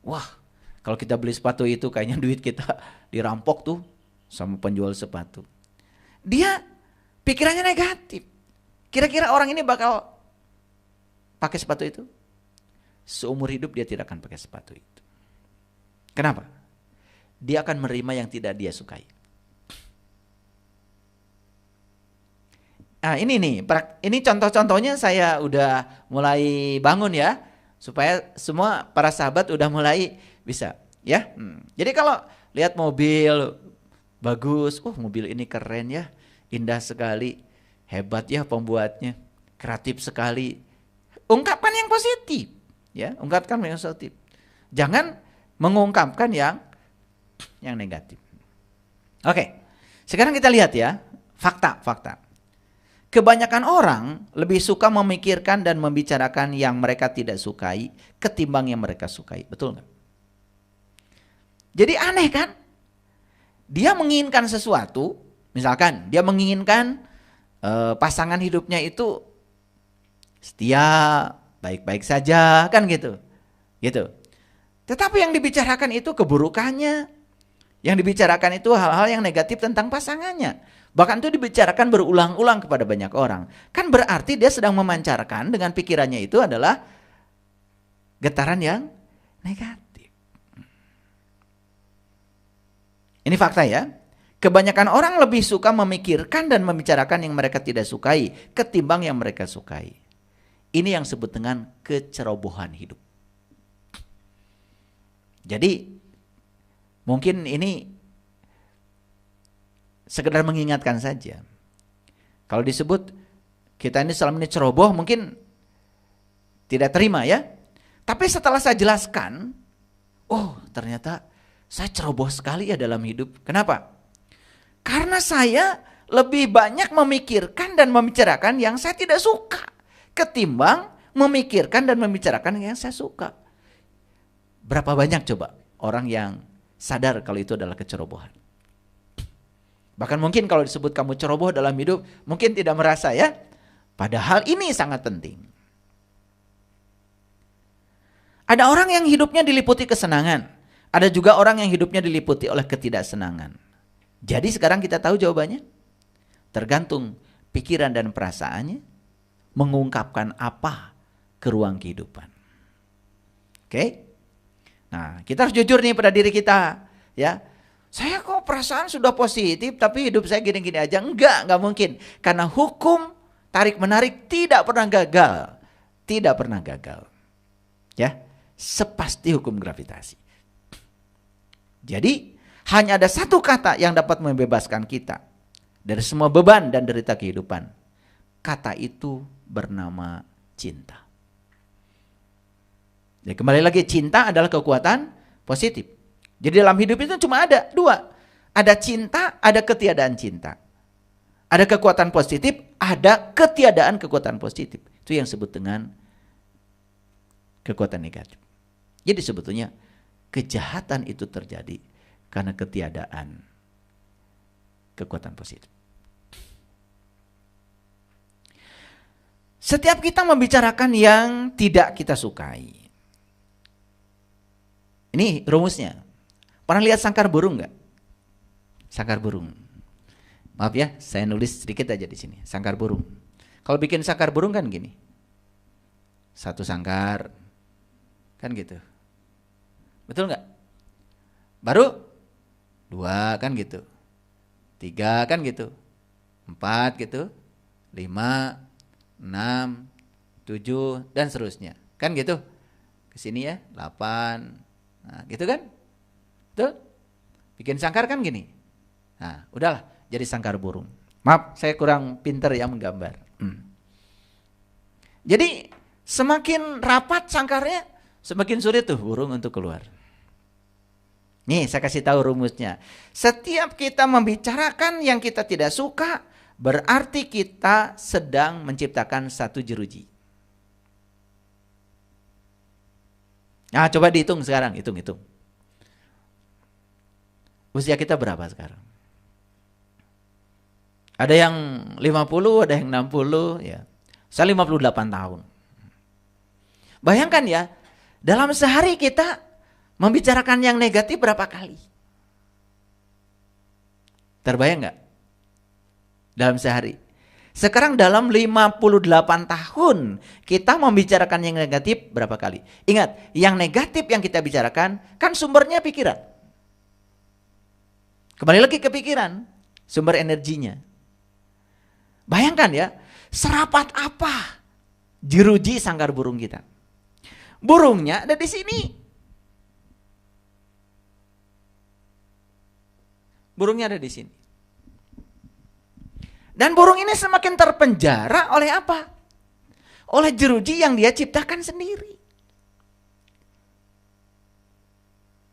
Wah, kalau kita beli sepatu itu kayaknya duit kita dirampok tuh sama penjual sepatu. Dia pikirannya negatif. Kira-kira orang ini bakal pakai sepatu itu? Seumur hidup dia tidak akan pakai sepatu itu. Kenapa? Dia akan menerima yang tidak dia sukai. Nah ini nih, ini contoh-contohnya saya udah mulai bangun ya. Supaya semua para sahabat udah mulai bisa ya. Jadi kalau lihat mobil bagus, mobil ini keren ya, indah sekali, hebat ya pembuatnya, kreatif sekali. Ungkapkan yang positif ya, ungkapkan yang positif. Jangan mengungkapkan yang negatif. Oke, sekarang kita lihat ya, fakta. Kebanyakan orang lebih suka memikirkan dan membicarakan yang mereka tidak sukai ketimbang yang mereka sukai. Betul nggak? Jadi aneh kan? Dia menginginkan sesuatu, misalkan dia menginginkan pasangan hidupnya itu setia, baik-baik saja, kan gitu. Gitu. Tetapi yang dibicarakan itu keburukannya. Yang dibicarakan itu hal-hal yang negatif tentang pasangannya. Bahkan itu dibicarakan berulang-ulang kepada banyak orang. Kan berarti dia sedang memancarkan dengan pikirannya itu adalah getaran yang negatif. Ini fakta ya. Kebanyakan orang lebih suka memikirkan dan membicarakan yang mereka tidak sukai ketimbang yang mereka sukai. Ini yang disebut dengan kecerobohan hidup. Jadi mungkin ini sekedar mengingatkan saja. Kalau disebut kita ini selama ini ceroboh mungkin tidak terima ya. Tapi setelah saya jelaskan, oh ternyata saya ceroboh sekali ya dalam hidup. Kenapa? Karena saya lebih banyak memikirkan dan membicarakan yang saya tidak suka ketimbang memikirkan dan membicarakan yang saya suka. Berapa banyak coba orang yang sadar kalau itu adalah kecerobohan? Bahkan mungkin kalau disebut kamu ceroboh dalam hidup, mungkin tidak merasa ya. Padahal ini sangat penting. Ada orang yang hidupnya diliputi kesenangan. Ada juga orang yang hidupnya diliputi oleh ketidaksenangan. Jadi sekarang kita tahu jawabannya. Tergantung pikiran dan perasaannya mengungkapkan apa ke ruang kehidupan. Oke? Nah, kita harus jujur nih pada diri kita, ya. Saya kok perasaan sudah positif tapi hidup saya gini-gini aja. Enggak mungkin. Karena hukum tarik-menarik tidak pernah gagal. Tidak pernah gagal. Ya, sepasti hukum gravitasi. Jadi, hanya ada satu kata yang dapat membebaskan kita dari semua beban dan derita kehidupan. Kata itu bernama cinta. Jadi kembali lagi, cinta adalah kekuatan positif. Jadi dalam hidup itu cuma ada dua. Ada cinta, ada ketiadaan cinta. Ada kekuatan positif, ada ketiadaan kekuatan positif. Itu yang disebut dengan kekuatan negatif. Jadi sebetulnya kejahatan itu terjadi karena ketiadaan kekuatan positif. Setiap kita membicarakan yang tidak kita sukai. Ini rumusnya. Pernah lihat sangkar burung nggak? Sangkar burung. Maaf ya, saya nulis sedikit aja di sini. Sangkar burung. Kalau bikin sangkar burung kan gini. Satu sangkar. Kan gitu. Betul nggak? Baru 2 kan gitu, 3 kan gitu, 4 gitu, 5, 6, 7 dan seterusnya. Kan gitu. Kesini ya, 8. Nah, gitu kan? Betul? Bikin sangkar kan gini. Nah, udahlah jadi sangkar burung. Maaf, saya kurang pinter ya menggambar. Jadi semakin rapat sangkarnya, semakin sulit tuh burung untuk keluar. Nih saya kasih tahu rumusnya. Setiap kita membicarakan yang kita tidak suka, berarti kita sedang menciptakan satu jeruji. Nah coba dihitung sekarang, hitung. Usia kita berapa sekarang? Ada yang 50, ada yang 60 ya. Saya 58 tahun. Bayangkan ya, dalam sehari kita membicarakan yang negatif berapa kali? Terbayang nggak? Dalam sehari. Sekarang dalam 58 tahun kita membicarakan yang negatif berapa kali? Ingat, yang negatif yang kita bicarakan kan sumbernya pikiran. Kembali lagi ke pikiran, sumber energinya. Bayangkan ya, serapat apa jeruji sangkar burung kita. Burungnya ada di sini. Burungnya ada di sini. Dan burung ini semakin terpenjara oleh apa? Oleh jeruji yang dia ciptakan sendiri.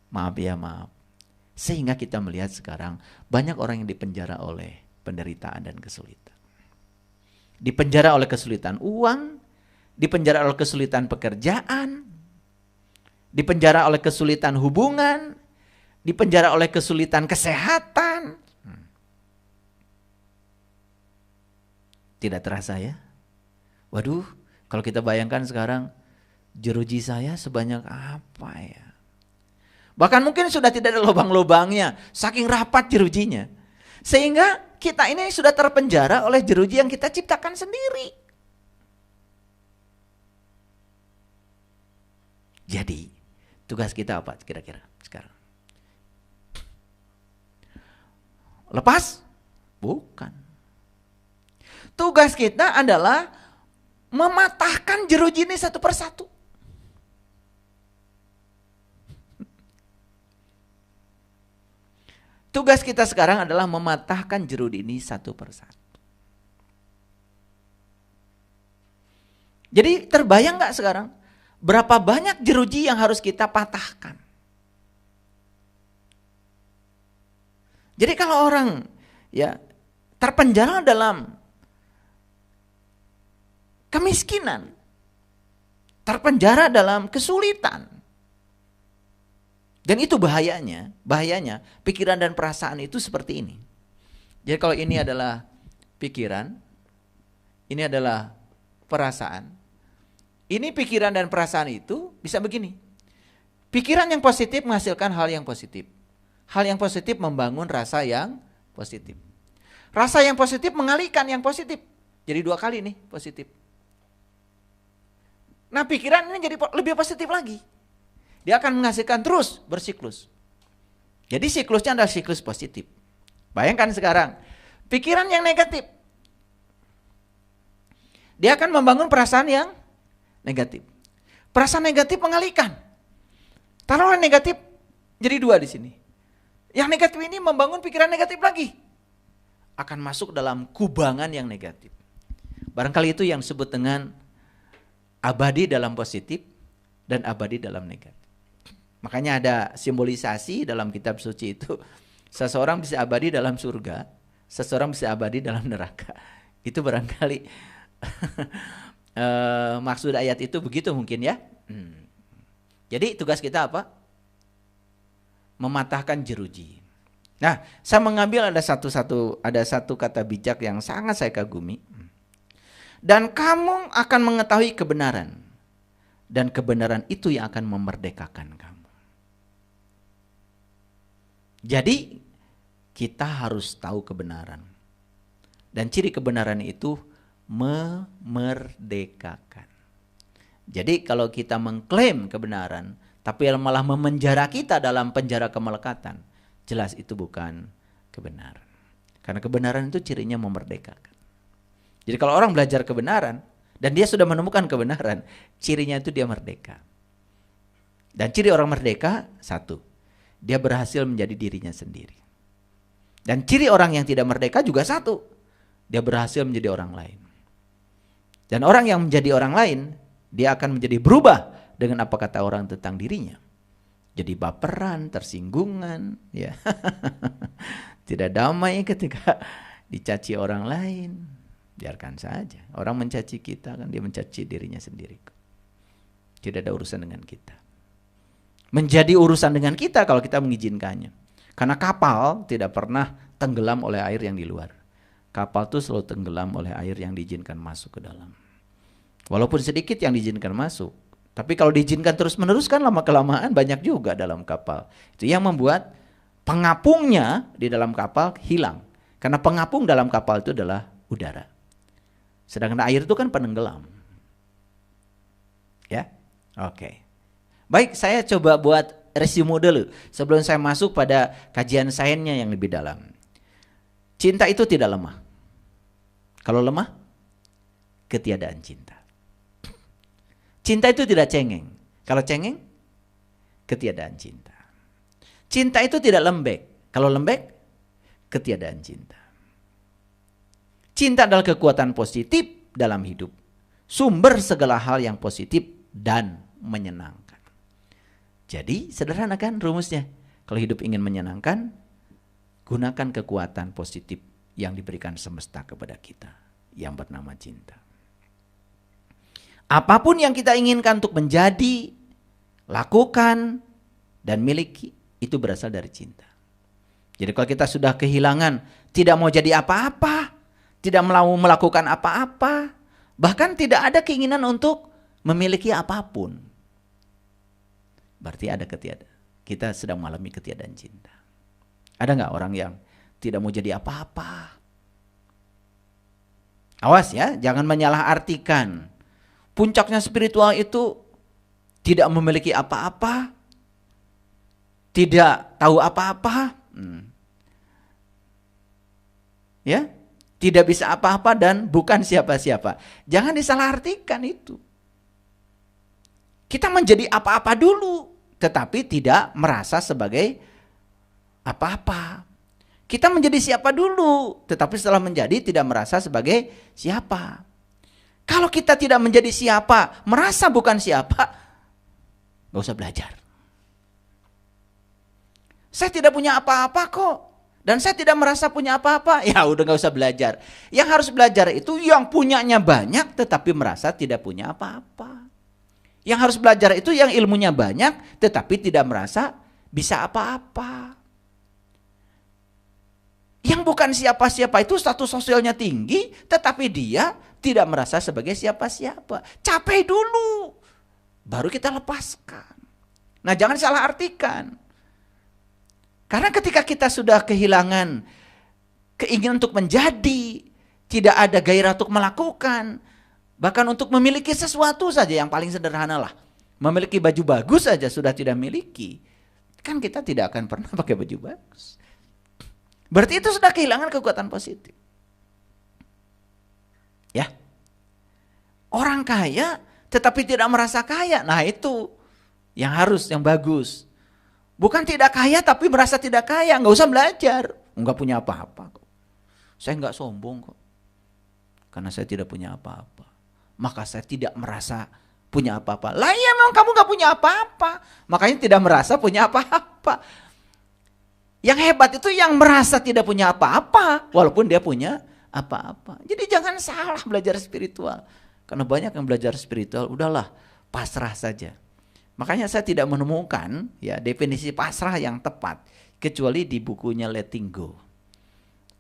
Maaf. Sehingga kita melihat sekarang banyak orang yang dipenjara oleh penderitaan dan kesulitan. Dipenjara oleh kesulitan uang, dipenjara oleh kesulitan pekerjaan, dipenjara oleh kesulitan hubungan, dipenjara oleh kesulitan kesehatan. Tidak terasa ya? Waduh, Kalau kita bayangkan sekarang, jeruji saya sebanyak apa ya? Bahkan mungkin sudah tidak ada lubang-lubangnya, saking rapat jerujinya. Sehingga kita ini sudah terpenjara oleh jeruji yang kita ciptakan sendiri. Jadi, tugas kita apa kira-kira sekarang? Lepas? Bukan. Tugas kita adalah mematahkan jeruji ini satu persatu. Tugas kita sekarang adalah mematahkan jeruji ini satu persatu. Jadi terbayang nggak sekarang berapa banyak jeruji yang harus kita patahkan? Jadi kalau orang ya terpenjara dalam kemiskinan, terpenjara dalam kesulitan, dan itu bahayanya pikiran dan perasaan itu seperti ini. Jadi kalau ini adalah pikiran, ini adalah perasaan. Ini pikiran dan perasaan itu bisa begini. Pikiran yang positif menghasilkan hal yang positif. Hal yang positif membangun rasa yang positif. Rasa yang positif mengalihkan yang positif. Jadi 2 kali nih positif. Nah pikiran ini jadi lebih positif lagi. Dia akan menghasilkan terus bersiklus. Jadi siklusnya adalah siklus positif. Bayangkan sekarang, pikiran yang negatif. Dia akan membangun perasaan yang negatif. Perasaan negatif mengalihkan. Taruhlah negatif jadi 2 di sini. Yang negatif ini membangun pikiran negatif lagi. Akan masuk dalam kubangan yang negatif. Barangkali itu yang disebut dengan abadi dalam positif dan abadi dalam negatif. Makanya ada simbolisasi dalam kitab suci itu. Seseorang bisa abadi dalam surga, seseorang bisa abadi dalam neraka. Itu barangkali maksud ayat itu begitu mungkin ya. Jadi tugas kita apa? Mematahkan jeruji. Nah, saya mengambil ada satu kata bijak yang sangat saya kagumi. Dan kamu akan mengetahui kebenaran, dan kebenaran itu yang akan memerdekakan kamu. Jadi kita harus tahu kebenaran. Dan ciri kebenaran itu memerdekakan. Jadi kalau kita mengklaim kebenaran, tapi malah memenjara kita dalam penjara kemelekatan, jelas itu bukan kebenaran. Karena kebenaran itu cirinya memerdekakan. Jadi kalau orang belajar kebenaran, dan dia sudah menemukan kebenaran, cirinya itu dia merdeka. Dan ciri orang merdeka, satu, dia berhasil menjadi dirinya sendiri. Dan ciri orang yang tidak merdeka juga satu, dia berhasil menjadi orang lain. Dan orang yang menjadi orang lain, dia akan menjadi berubah dengan apa kata orang tentang dirinya. Jadi baperan, tersinggungan, ya. Tidak damai ketika dicaci orang lain. Biarkan saja. Orang mencaci kita kan dia mencaci dirinya sendiri. Tidak ada urusan dengan kita. Menjadi urusan dengan kita kalau kita mengizinkannya. Karena kapal tidak pernah tenggelam oleh air yang di luar. Kapal itu selalu tenggelam oleh air yang diizinkan masuk ke dalam. Walaupun sedikit yang diizinkan masuk. Tapi kalau diizinkan terus-menerus kan lama-kelamaan banyak juga dalam kapal. Itu yang membuat pengapungnya di dalam kapal hilang. Karena pengapung dalam kapal itu adalah udara. Sedangkan air itu kan penenggelam. Ya, oke. Baik, saya coba buat resume dulu sebelum saya masuk pada kajian sainsnya yang lebih dalam. Cinta itu tidak lemah. Kalau lemah, ketiadaan cinta. Cinta itu tidak cengeng. Kalau cengeng, ketiadaan cinta. Cinta itu tidak lembek. Kalau lembek, ketiadaan cinta. Cinta adalah kekuatan positif dalam hidup. Sumber segala hal yang positif dan menyenangkan. Jadi sederhana kan rumusnya. Kalau hidup ingin menyenangkan, gunakan kekuatan positif yang diberikan semesta kepada kita. Yang bernama cinta. Apapun yang kita inginkan untuk menjadi, lakukan, dan miliki, itu berasal dari cinta. Jadi kalau kita sudah kehilangan, tidak mau jadi apa-apa, tidak mau melakukan apa-apa, Bahkan tidak ada keinginan untuk memiliki apapun. Berarti ada ketiadaan. Kita sedang mengalami ketiadaan cinta. Ada nggak orang yang tidak mau jadi apa-apa? Awas ya, jangan menyalahartikan. Puncaknya spiritual itu tidak memiliki apa-apa, tidak tahu apa-apa, ya, tidak bisa apa-apa dan bukan siapa-siapa. Jangan disalahartikan itu. Kita menjadi apa-apa dulu, tetapi tidak merasa sebagai apa-apa. Kita menjadi siapa dulu, tetapi setelah menjadi tidak merasa sebagai siapa. Kalau kita tidak menjadi siapa, merasa bukan siapa, gak usah belajar. Saya tidak punya apa-apa kok, dan saya tidak merasa punya apa-apa, ya udah gak usah belajar. Yang harus belajar itu yang punyanya banyak, tetapi merasa tidak punya apa-apa. Yang harus belajar itu yang ilmunya banyak, tetapi tidak merasa bisa apa-apa. Yang bukan siapa-siapa itu status sosialnya tinggi, tetapi dia tidak merasa sebagai siapa-siapa. Capai dulu, baru kita lepaskan. Nah, jangan salah artikan. Karena ketika kita sudah kehilangan keinginan untuk menjadi, tidak ada gairah untuk melakukan, bahkan untuk memiliki sesuatu saja yang paling sederhana lah. Memiliki baju bagus saja sudah tidak miliki. Kan kita tidak akan pernah pakai baju bagus. Berarti itu sudah kehilangan kekuatan positif. Ya. Orang kaya tetapi tidak merasa kaya. Nah, itu yang bagus. Bukan tidak kaya tapi merasa tidak kaya, enggak usah belajar. Enggak punya apa-apa kok. Saya enggak sombong kok. Karena saya tidak punya apa-apa. Maka saya tidak merasa punya apa-apa. Lah iya, memang kamu enggak punya apa-apa. Makanya tidak merasa punya apa-apa. Yang hebat itu yang merasa tidak punya apa-apa, walaupun dia punya apa-apa. Jadi jangan salah belajar spiritual. Karena banyak yang belajar spiritual, udahlah pasrah saja. Makanya saya tidak menemukan ya definisi pasrah yang tepat, kecuali di bukunya Letting Go.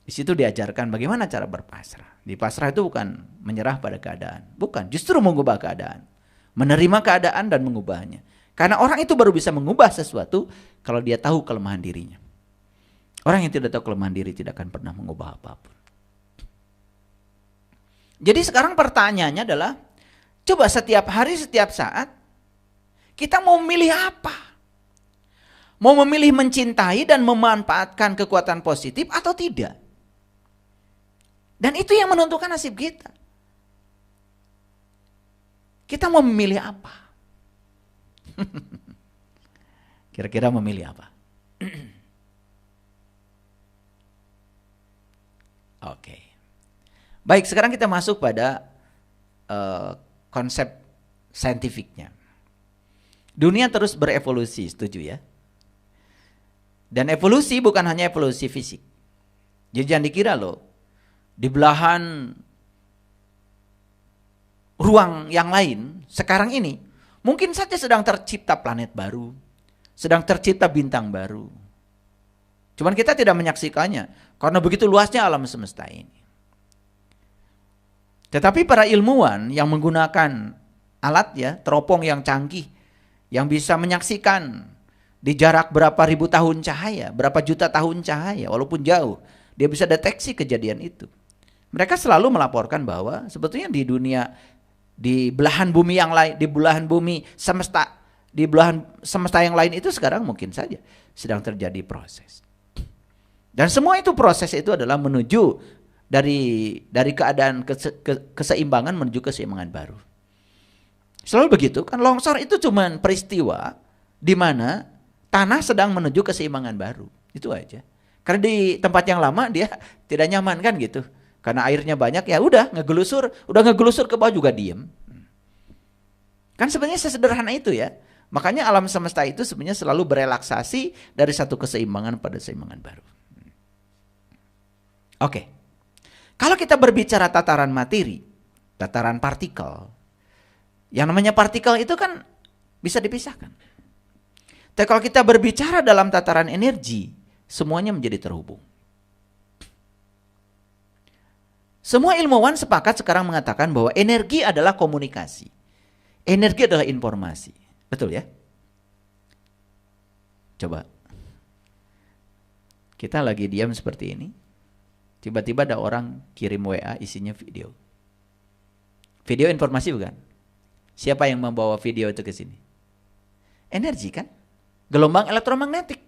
Di situ diajarkan bagaimana cara berpasrah. Di pasrah itu bukan menyerah pada keadaan, bukan, justru mengubah keadaan. Menerima keadaan dan mengubahnya. Karena orang itu baru bisa mengubah sesuatu kalau dia tahu kelemahan dirinya. Orang yang tidak tahu kelemahan diri tidak akan pernah mengubah apapun. Jadi sekarang pertanyaannya adalah, coba setiap hari, setiap saat, kita mau memilih apa? Mau memilih mencintai dan memanfaatkan kekuatan positif atau tidak? Dan itu yang menentukan nasib kita. Kita mau memilih apa? Kira-kira memilih apa? Oke. Baik, sekarang kita masuk pada konsep saintifiknya. Dunia terus berevolusi, setuju ya? Dan evolusi bukan hanya evolusi fisik. Jadi jangan dikira loh, di belahan ruang yang lain sekarang ini mungkin saja sedang tercipta planet baru, sedang tercipta bintang baru. Cuman kita tidak menyaksikannya karena begitu luasnya alam semesta ini. Tetapi para ilmuwan yang menggunakan alat ya, teropong yang canggih, yang bisa menyaksikan di jarak berapa ribu tahun cahaya, berapa juta tahun cahaya, walaupun jauh, dia bisa deteksi kejadian itu. Mereka selalu melaporkan bahwa sebetulnya di dunia, di belahan bumi yang lain, di belahan bumi semesta, di belahan semesta yang lain itu sekarang mungkin saja sedang terjadi proses. Dan semua itu proses itu adalah menuju dari keadaan keseimbangan menuju keseimbangan baru. Selalu begitu kan, longsor itu cuma peristiwa di mana tanah sedang menuju keseimbangan baru. Itu aja. Karena di tempat yang lama dia tidak nyaman kan gitu. Karena airnya banyak ya udah ngegelusur ke bawah juga diem. Kan sebenarnya sesederhana itu ya. Makanya alam semesta itu sebenarnya selalu berelaksasi dari satu keseimbangan pada keseimbangan baru. Oke. Kalau kita berbicara tataran materi, tataran partikel, yang namanya partikel itu kan bisa dipisahkan. Tapi kalau kita berbicara dalam tataran energi, semuanya menjadi terhubung. Semua ilmuwan sepakat sekarang mengatakan bahwa energi adalah komunikasi. Energi adalah informasi. Betul ya? Coba. Kita lagi diam seperti ini. Tiba-tiba ada orang kirim WA isinya video. Video informasi bukan? Siapa yang membawa video itu ke sini? Energi kan? Gelombang elektromagnetik.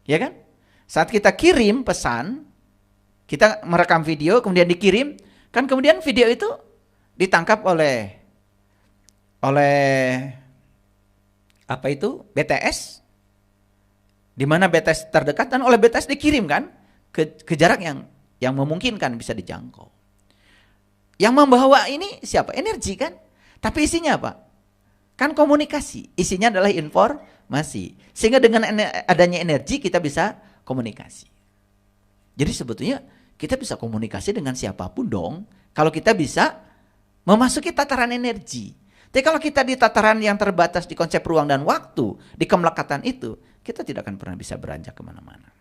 Ya kan? Saat kita kirim pesan, kita merekam video kemudian dikirim, kan kemudian video itu ditangkap oleh apa itu? BTS. Di mana BTS terdekat dan oleh BTS dikirim kan ke jarak yang memungkinkan bisa dijangkau. Yang membawa ini siapa? Energi kan? Tapi isinya apa? Kan komunikasi. Isinya adalah informasi. Sehingga dengan adanya energi kita bisa komunikasi. Jadi sebetulnya kita bisa komunikasi dengan siapapun dong. Kalau kita bisa memasuki tataran energi. Tapi kalau kita di tataran yang terbatas di konsep ruang dan waktu, di kemelekatan itu, kita tidak akan pernah bisa beranjak kemana-mana.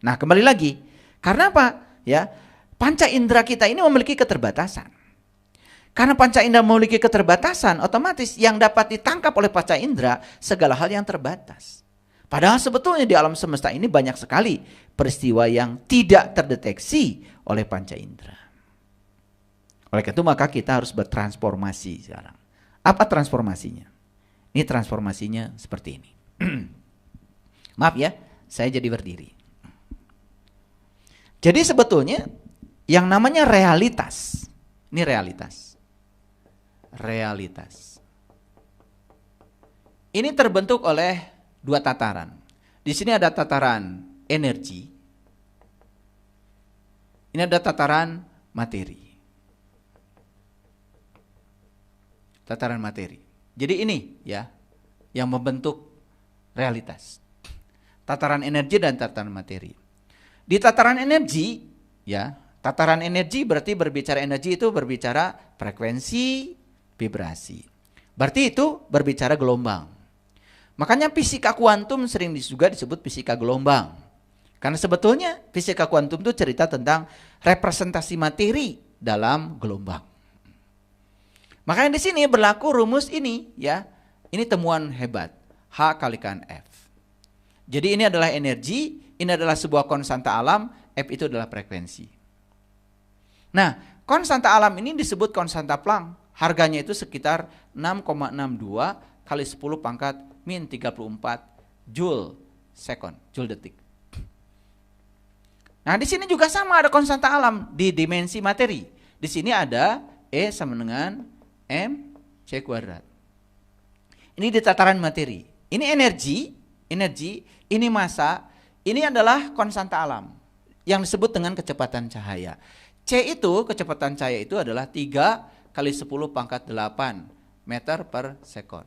Nah kembali lagi, karena apa? Ya, panca indera kita ini memiliki keterbatasan. Karena panca indera memiliki keterbatasan, otomatis yang dapat ditangkap oleh panca indera segala hal yang terbatas. Padahal sebetulnya di alam semesta ini banyak sekali peristiwa yang tidak terdeteksi oleh panca indera. Oleh itu maka kita harus bertransformasi sekarang. Apa transformasinya? Ini transformasinya seperti ini. Maaf ya, saya jadi berdiri. Jadi sebetulnya yang namanya realitas, ini realitas. Realitas. Ini terbentuk oleh dua tataran. Di sini ada tataran energi. Ini ada tataran materi. Tataran materi. Jadi ini ya yang membentuk realitas. Tataran energi dan tataran materi. Di tataran energi ya, tataran energi berarti berbicara energi itu berbicara frekuensi, vibrasi. Berarti itu berbicara gelombang. Makanya fisika kuantum sering juga disebut fisika gelombang. Karena sebetulnya fisika kuantum itu cerita tentang representasi materi dalam gelombang. Makanya di sini berlaku rumus ini ya. Ini temuan hebat. H kalikan F. Jadi ini adalah energi, ini adalah sebuah konstanta alam, F itu adalah frekuensi. Nah, konstanta alam ini disebut konstanta Planck. Harganya itu sekitar 6,62 kali 10 pangkat min 34 joule second, joule detik. Nah, di sini juga sama ada konstanta alam di dimensi materi. Di sini ada E sama dengan mc kuadrat. Ini di tataran materi. Ini energi, ini massa, ini adalah konstanta alam yang disebut dengan kecepatan cahaya. C itu, kecepatan cahaya itu adalah 3 kali 10 pangkat 8 meter per sekon.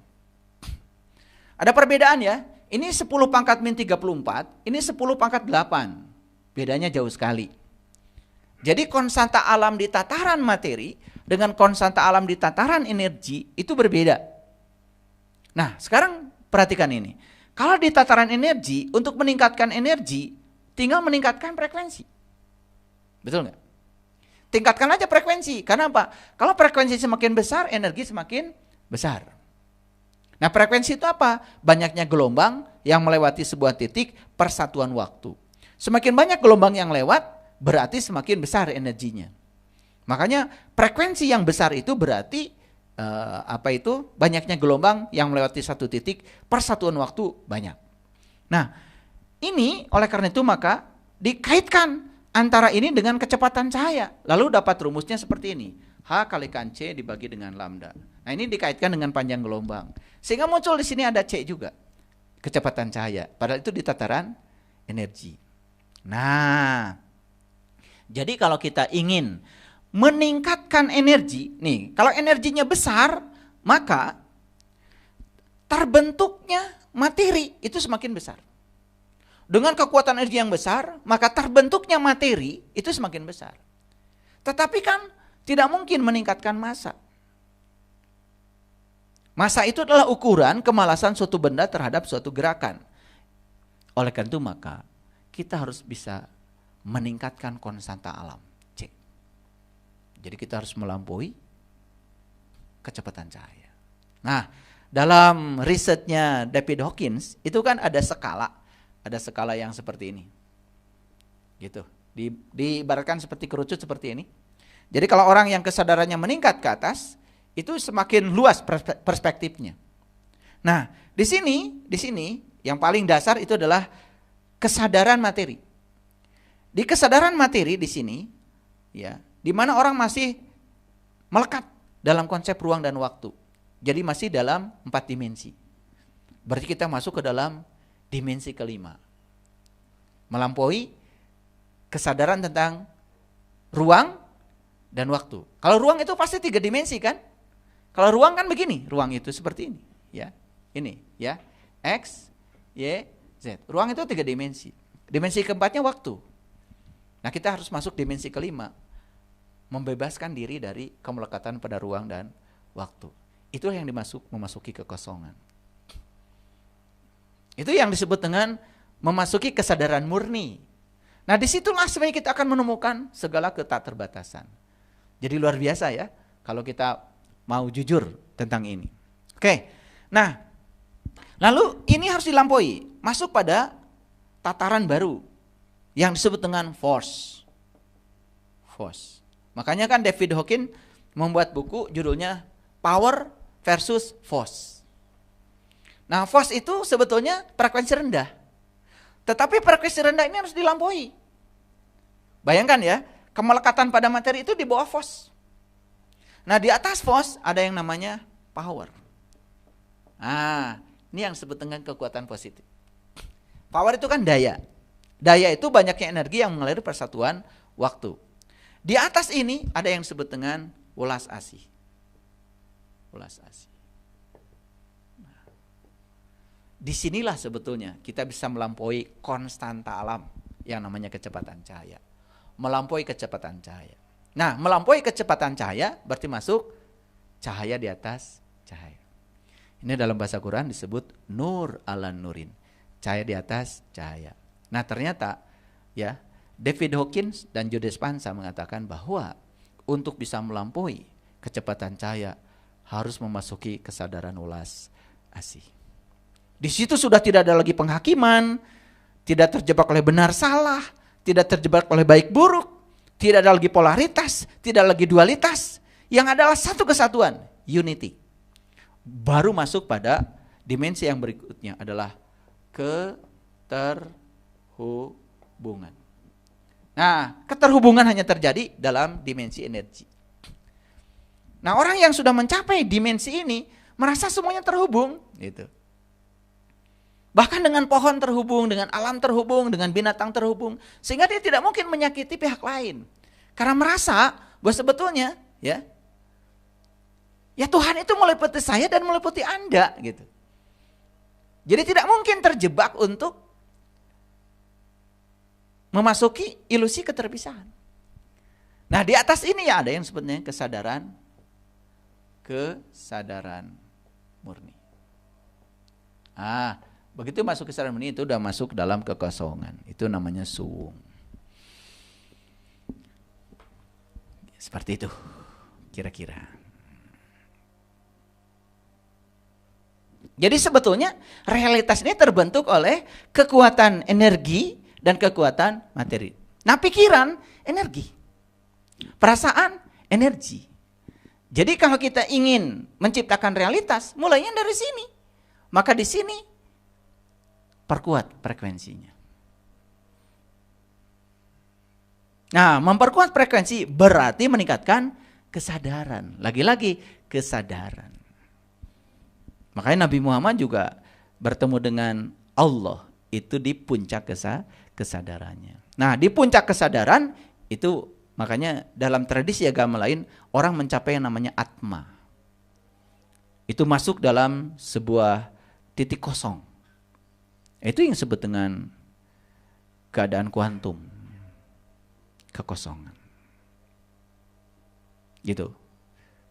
Ada perbedaan ya. Ini 10 pangkat min 34, ini 10 pangkat 8. Bedanya jauh sekali. Jadi konstanta alam di tataran materi dengan konstanta alam di tataran energi itu berbeda. Nah, sekarang perhatikan ini. Kalau di tataran energi, untuk meningkatkan energi, tinggal meningkatkan frekuensi. Betul nggak? Tingkatkan aja frekuensi. Karena apa? Kalau frekuensi semakin besar, energi semakin besar. Nah, frekuensi itu apa? Banyaknya gelombang yang melewati sebuah titik persatuan waktu. Semakin banyak gelombang yang lewat, berarti semakin besar energinya. Makanya frekuensi yang besar itu berarti banyaknya gelombang yang melewati satu titik persatuan waktu banyak. Nah, ini oleh karena itu maka dikaitkan antara ini dengan kecepatan cahaya. Lalu dapat rumusnya seperti ini. H kalikan C dibagi dengan lambda. Nah, ini dikaitkan dengan panjang gelombang. Sehingga muncul di sini ada C juga. Kecepatan cahaya. Padahal itu di tataran energi. Nah, jadi kalau kita ingin meningkatkan energi, nih, kalau energinya besar, maka terbentuknya materi itu semakin besar. Dengan kekuatan energi yang besar, maka terbentuknya materi itu semakin besar. Tetapi kan tidak mungkin meningkatkan massa. Massa itu adalah ukuran kemalasan suatu benda terhadap suatu gerakan. Oleh karena itu maka kita harus bisa meningkatkan konstanta alam, C. Jadi kita harus melampaui kecepatan cahaya. Nah, dalam risetnya David Hawkins itu kan ada skala yang seperti ini. Gitu. Diibaratkan seperti kerucut seperti ini. Jadi kalau orang yang kesadarannya meningkat ke atas, itu semakin luas perspektifnya. Nah, di sini yang paling dasar itu adalah kesadaran materi. Di kesadaran materi di sini, ya, di mana orang masih melekat dalam konsep ruang dan waktu. Jadi masih dalam 4 dimensi. Berarti kita masuk ke dalam dimensi kelima. Melampaui kesadaran tentang ruang dan waktu. Kalau ruang itu pasti 3 dimensi kan? Kalau ruang kan begini, ruang itu seperti ini, ya. Ini, ya. X, Y, Z. Ruang itu 3 dimensi. Dimensi keempatnya waktu. Nah, kita harus masuk dimensi kelima. Membebaskan diri dari kemelekatan pada ruang dan waktu. Itulah yang memasuki kekosongan. Itu yang disebut dengan memasuki kesadaran murni. Nah, disitulah sebenarnya kita akan menemukan segala ketakterbatasan. Jadi luar biasa ya, kalau kita mau jujur tentang ini. Oke, nah, lalu ini harus dilampaui, masuk pada tataran baru yang disebut dengan force. Makanya kan David Hawkins membuat buku judulnya Power versus Force. Nah, force itu sebetulnya frekuensi rendah. Tetapi frekuensi rendah ini harus dilampaui. Bayangkan ya, kemelekatan pada materi itu di bawah force. Nah, di atas force ada yang namanya power. Nah, ini yang disebut dengan kekuatan positif. Power itu kan daya. Daya itu banyaknya energi yang mengalir persatuan waktu. Di atas ini ada yang disebut dengan welas asih. Nah, disinilah sebetulnya kita bisa melampaui konstanta alam yang namanya kecepatan cahaya. Melampaui kecepatan cahaya. Nah, melampaui kecepatan cahaya berarti masuk cahaya di atas cahaya. Ini dalam bahasa Quran disebut nur ala nurin. Cahaya di atas cahaya. Nah, ternyata ya, David Hawkins dan Joe Dispenza mengatakan bahwa untuk bisa melampaui kecepatan cahaya harus memasuki kesadaran welas asih. Di situ sudah tidak ada lagi penghakiman, tidak terjebak oleh benar salah, tidak terjebak oleh baik buruk, tidak ada lagi polaritas, tidak lagi dualitas, yang adalah satu kesatuan, unity. Baru masuk pada dimensi yang berikutnya adalah keterhubungan. Nah, keterhubungan hanya terjadi dalam dimensi energi. Nah, orang yang sudah mencapai dimensi ini merasa semuanya terhubung, gitu. Bahkan dengan pohon terhubung, dengan alam terhubung, dengan binatang terhubung, sehingga dia tidak mungkin menyakiti pihak lain. Karena merasa bahwa sebetulnya, ya Tuhan itu meliputi saya dan meliputi Anda, gitu. Jadi tidak mungkin terjebak untuk memasuki ilusi keterpisahan. Nah, di atas ini ya ada yang sebutnya kesadaran murni. Begitu masuk kesadaran murni itu udah masuk dalam kekosongan. Itu namanya suwung. Seperti itu kira-kira. Jadi sebetulnya realitas ini terbentuk oleh kekuatan energi dan kekuatan materi. Nah, pikiran energi, perasaan energi. Jadi kalau kita ingin menciptakan realitas, mulainya dari sini. Maka di sini perkuat frekuensinya. Nah, memperkuat frekuensi berarti meningkatkan kesadaran. Lagi-lagi kesadaran. Makanya Nabi Muhammad juga bertemu dengan Allah itu di puncak kesadarannya. Nah, di puncak kesadaran itu makanya dalam tradisi agama lain orang mencapai yang namanya atma. Itu masuk dalam sebuah titik kosong. Itu yang disebut dengan keadaan kuantum. Kekosongan. Gitu.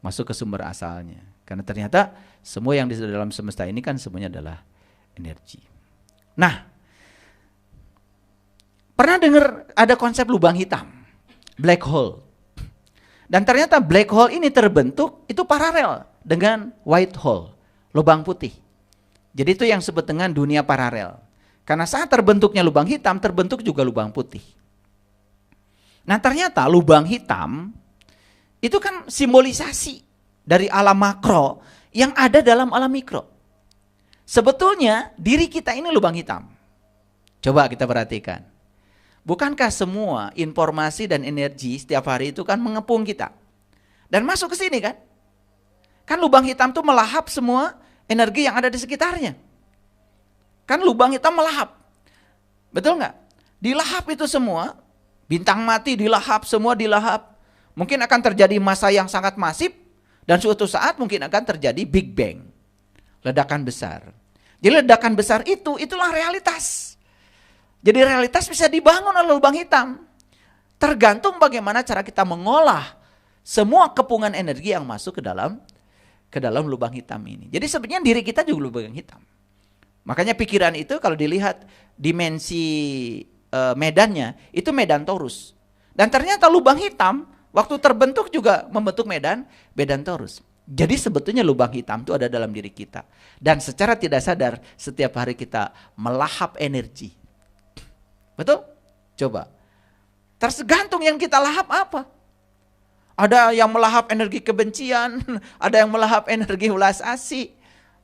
Masuk ke sumber asalnya. Karena ternyata semua yang di dalam semesta ini kan semuanya adalah energi. Nah, pernah dengar ada konsep lubang hitam, black hole. Dan ternyata black hole ini terbentuk itu paralel dengan white hole, lubang putih. Jadi itu yang disebut dengan dunia paralel. Karena saat terbentuknya lubang hitam, terbentuk juga lubang putih. Nah ternyata lubang hitam itu kan simbolisasi dari alam makro yang ada dalam alam mikro. Sebetulnya diri kita ini lubang hitam. Coba kita perhatikan. Bukankah semua informasi dan energi setiap hari itu kan mengepung kita? Dan masuk ke sini kan? Kan lubang hitam itu melahap semua energi yang ada di sekitarnya. Kan lubang hitam melahap. Betul nggak? Dilahap itu semua, bintang mati dilahap, semua dilahap. Mungkin akan terjadi masa yang sangat masif, dan suatu saat mungkin akan terjadi Big Bang. Ledakan besar. Jadi ledakan besar itulah realitas. Jadi realitas bisa dibangun oleh lubang hitam. Tergantung bagaimana cara kita mengolah semua kepungan energi yang masuk ke dalam lubang hitam ini. Jadi sebenarnya diri kita juga lubang hitam. Makanya pikiran itu kalau dilihat dimensi medannya, itu medan torus. Dan ternyata lubang hitam waktu terbentuk juga membentuk medan torus. Jadi sebetulnya lubang hitam itu ada dalam diri kita. Dan secara tidak sadar setiap hari kita melahap energi. Betul? Coba. Tergantung yang kita lahap apa. Ada yang melahap energi kebencian, ada yang melahap energi ulas asih,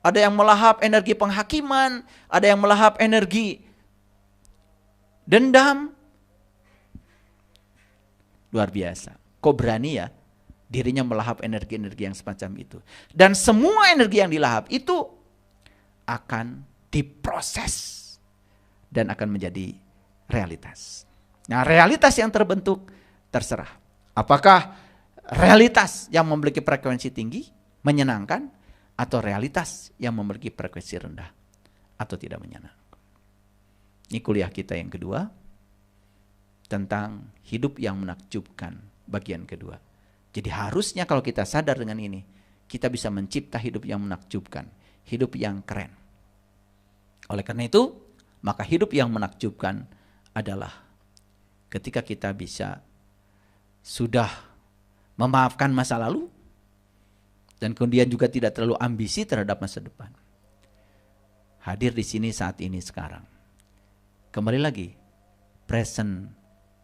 ada yang melahap energi penghakiman, ada yang melahap energi dendam. Luar biasa. Kok berani ya dirinya melahap energi-energi yang semacam itu. Dan semua energi yang dilahap itu akan diproses dan akan menjadi realitas. Nah, realitas yang terbentuk terserah. Apakah realitas yang memiliki frekuensi tinggi, menyenangkan, atau realitas yang memiliki frekuensi rendah, atau tidak menyenangkan. Ini kuliah kita yang kedua, tentang hidup yang menakjubkan, bagian kedua. Jadi harusnya kalau kita sadar dengan ini, kita bisa mencipta hidup yang menakjubkan, hidup yang keren. Oleh karena itu, maka hidup yang menakjubkan adalah ketika kita bisa sudah memaafkan masa lalu dan kemudian juga tidak terlalu ambisi terhadap masa depan. Hadir di sini saat ini sekarang. Kembali lagi, present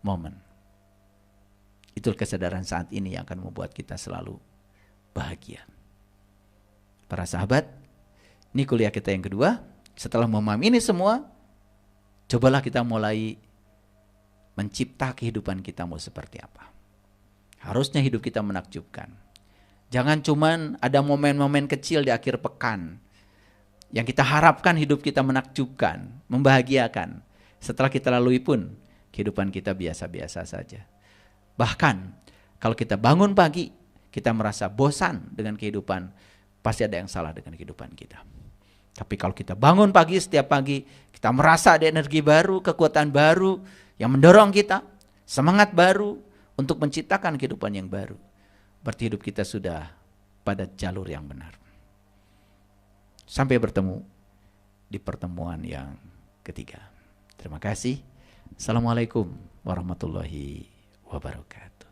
moment. Itu kesadaran saat ini yang akan membuat kita selalu bahagia. Para sahabat, ini kuliah kita yang kedua. Setelah memahami ini semua, cobalah kita mulai mencipta kehidupan kita mau seperti apa. Harusnya hidup kita menakjubkan. Jangan cuman ada momen-momen kecil di akhir pekan yang kita harapkan hidup kita menakjubkan, membahagiakan. Setelah kita lalui pun kehidupan kita biasa-biasa saja. Bahkan kalau kita bangun pagi, kita merasa bosan dengan kehidupan, pasti ada yang salah dengan kehidupan kita. Tapi kalau kita bangun pagi setiap pagi, kita merasa ada energi baru, kekuatan baru yang mendorong kita, semangat baru untuk menciptakan kehidupan yang baru. Berarti hidup kita sudah pada jalur yang benar. Sampai bertemu di pertemuan yang ketiga. Terima kasih. Assalamualaikum warahmatullahi wabarakatuh.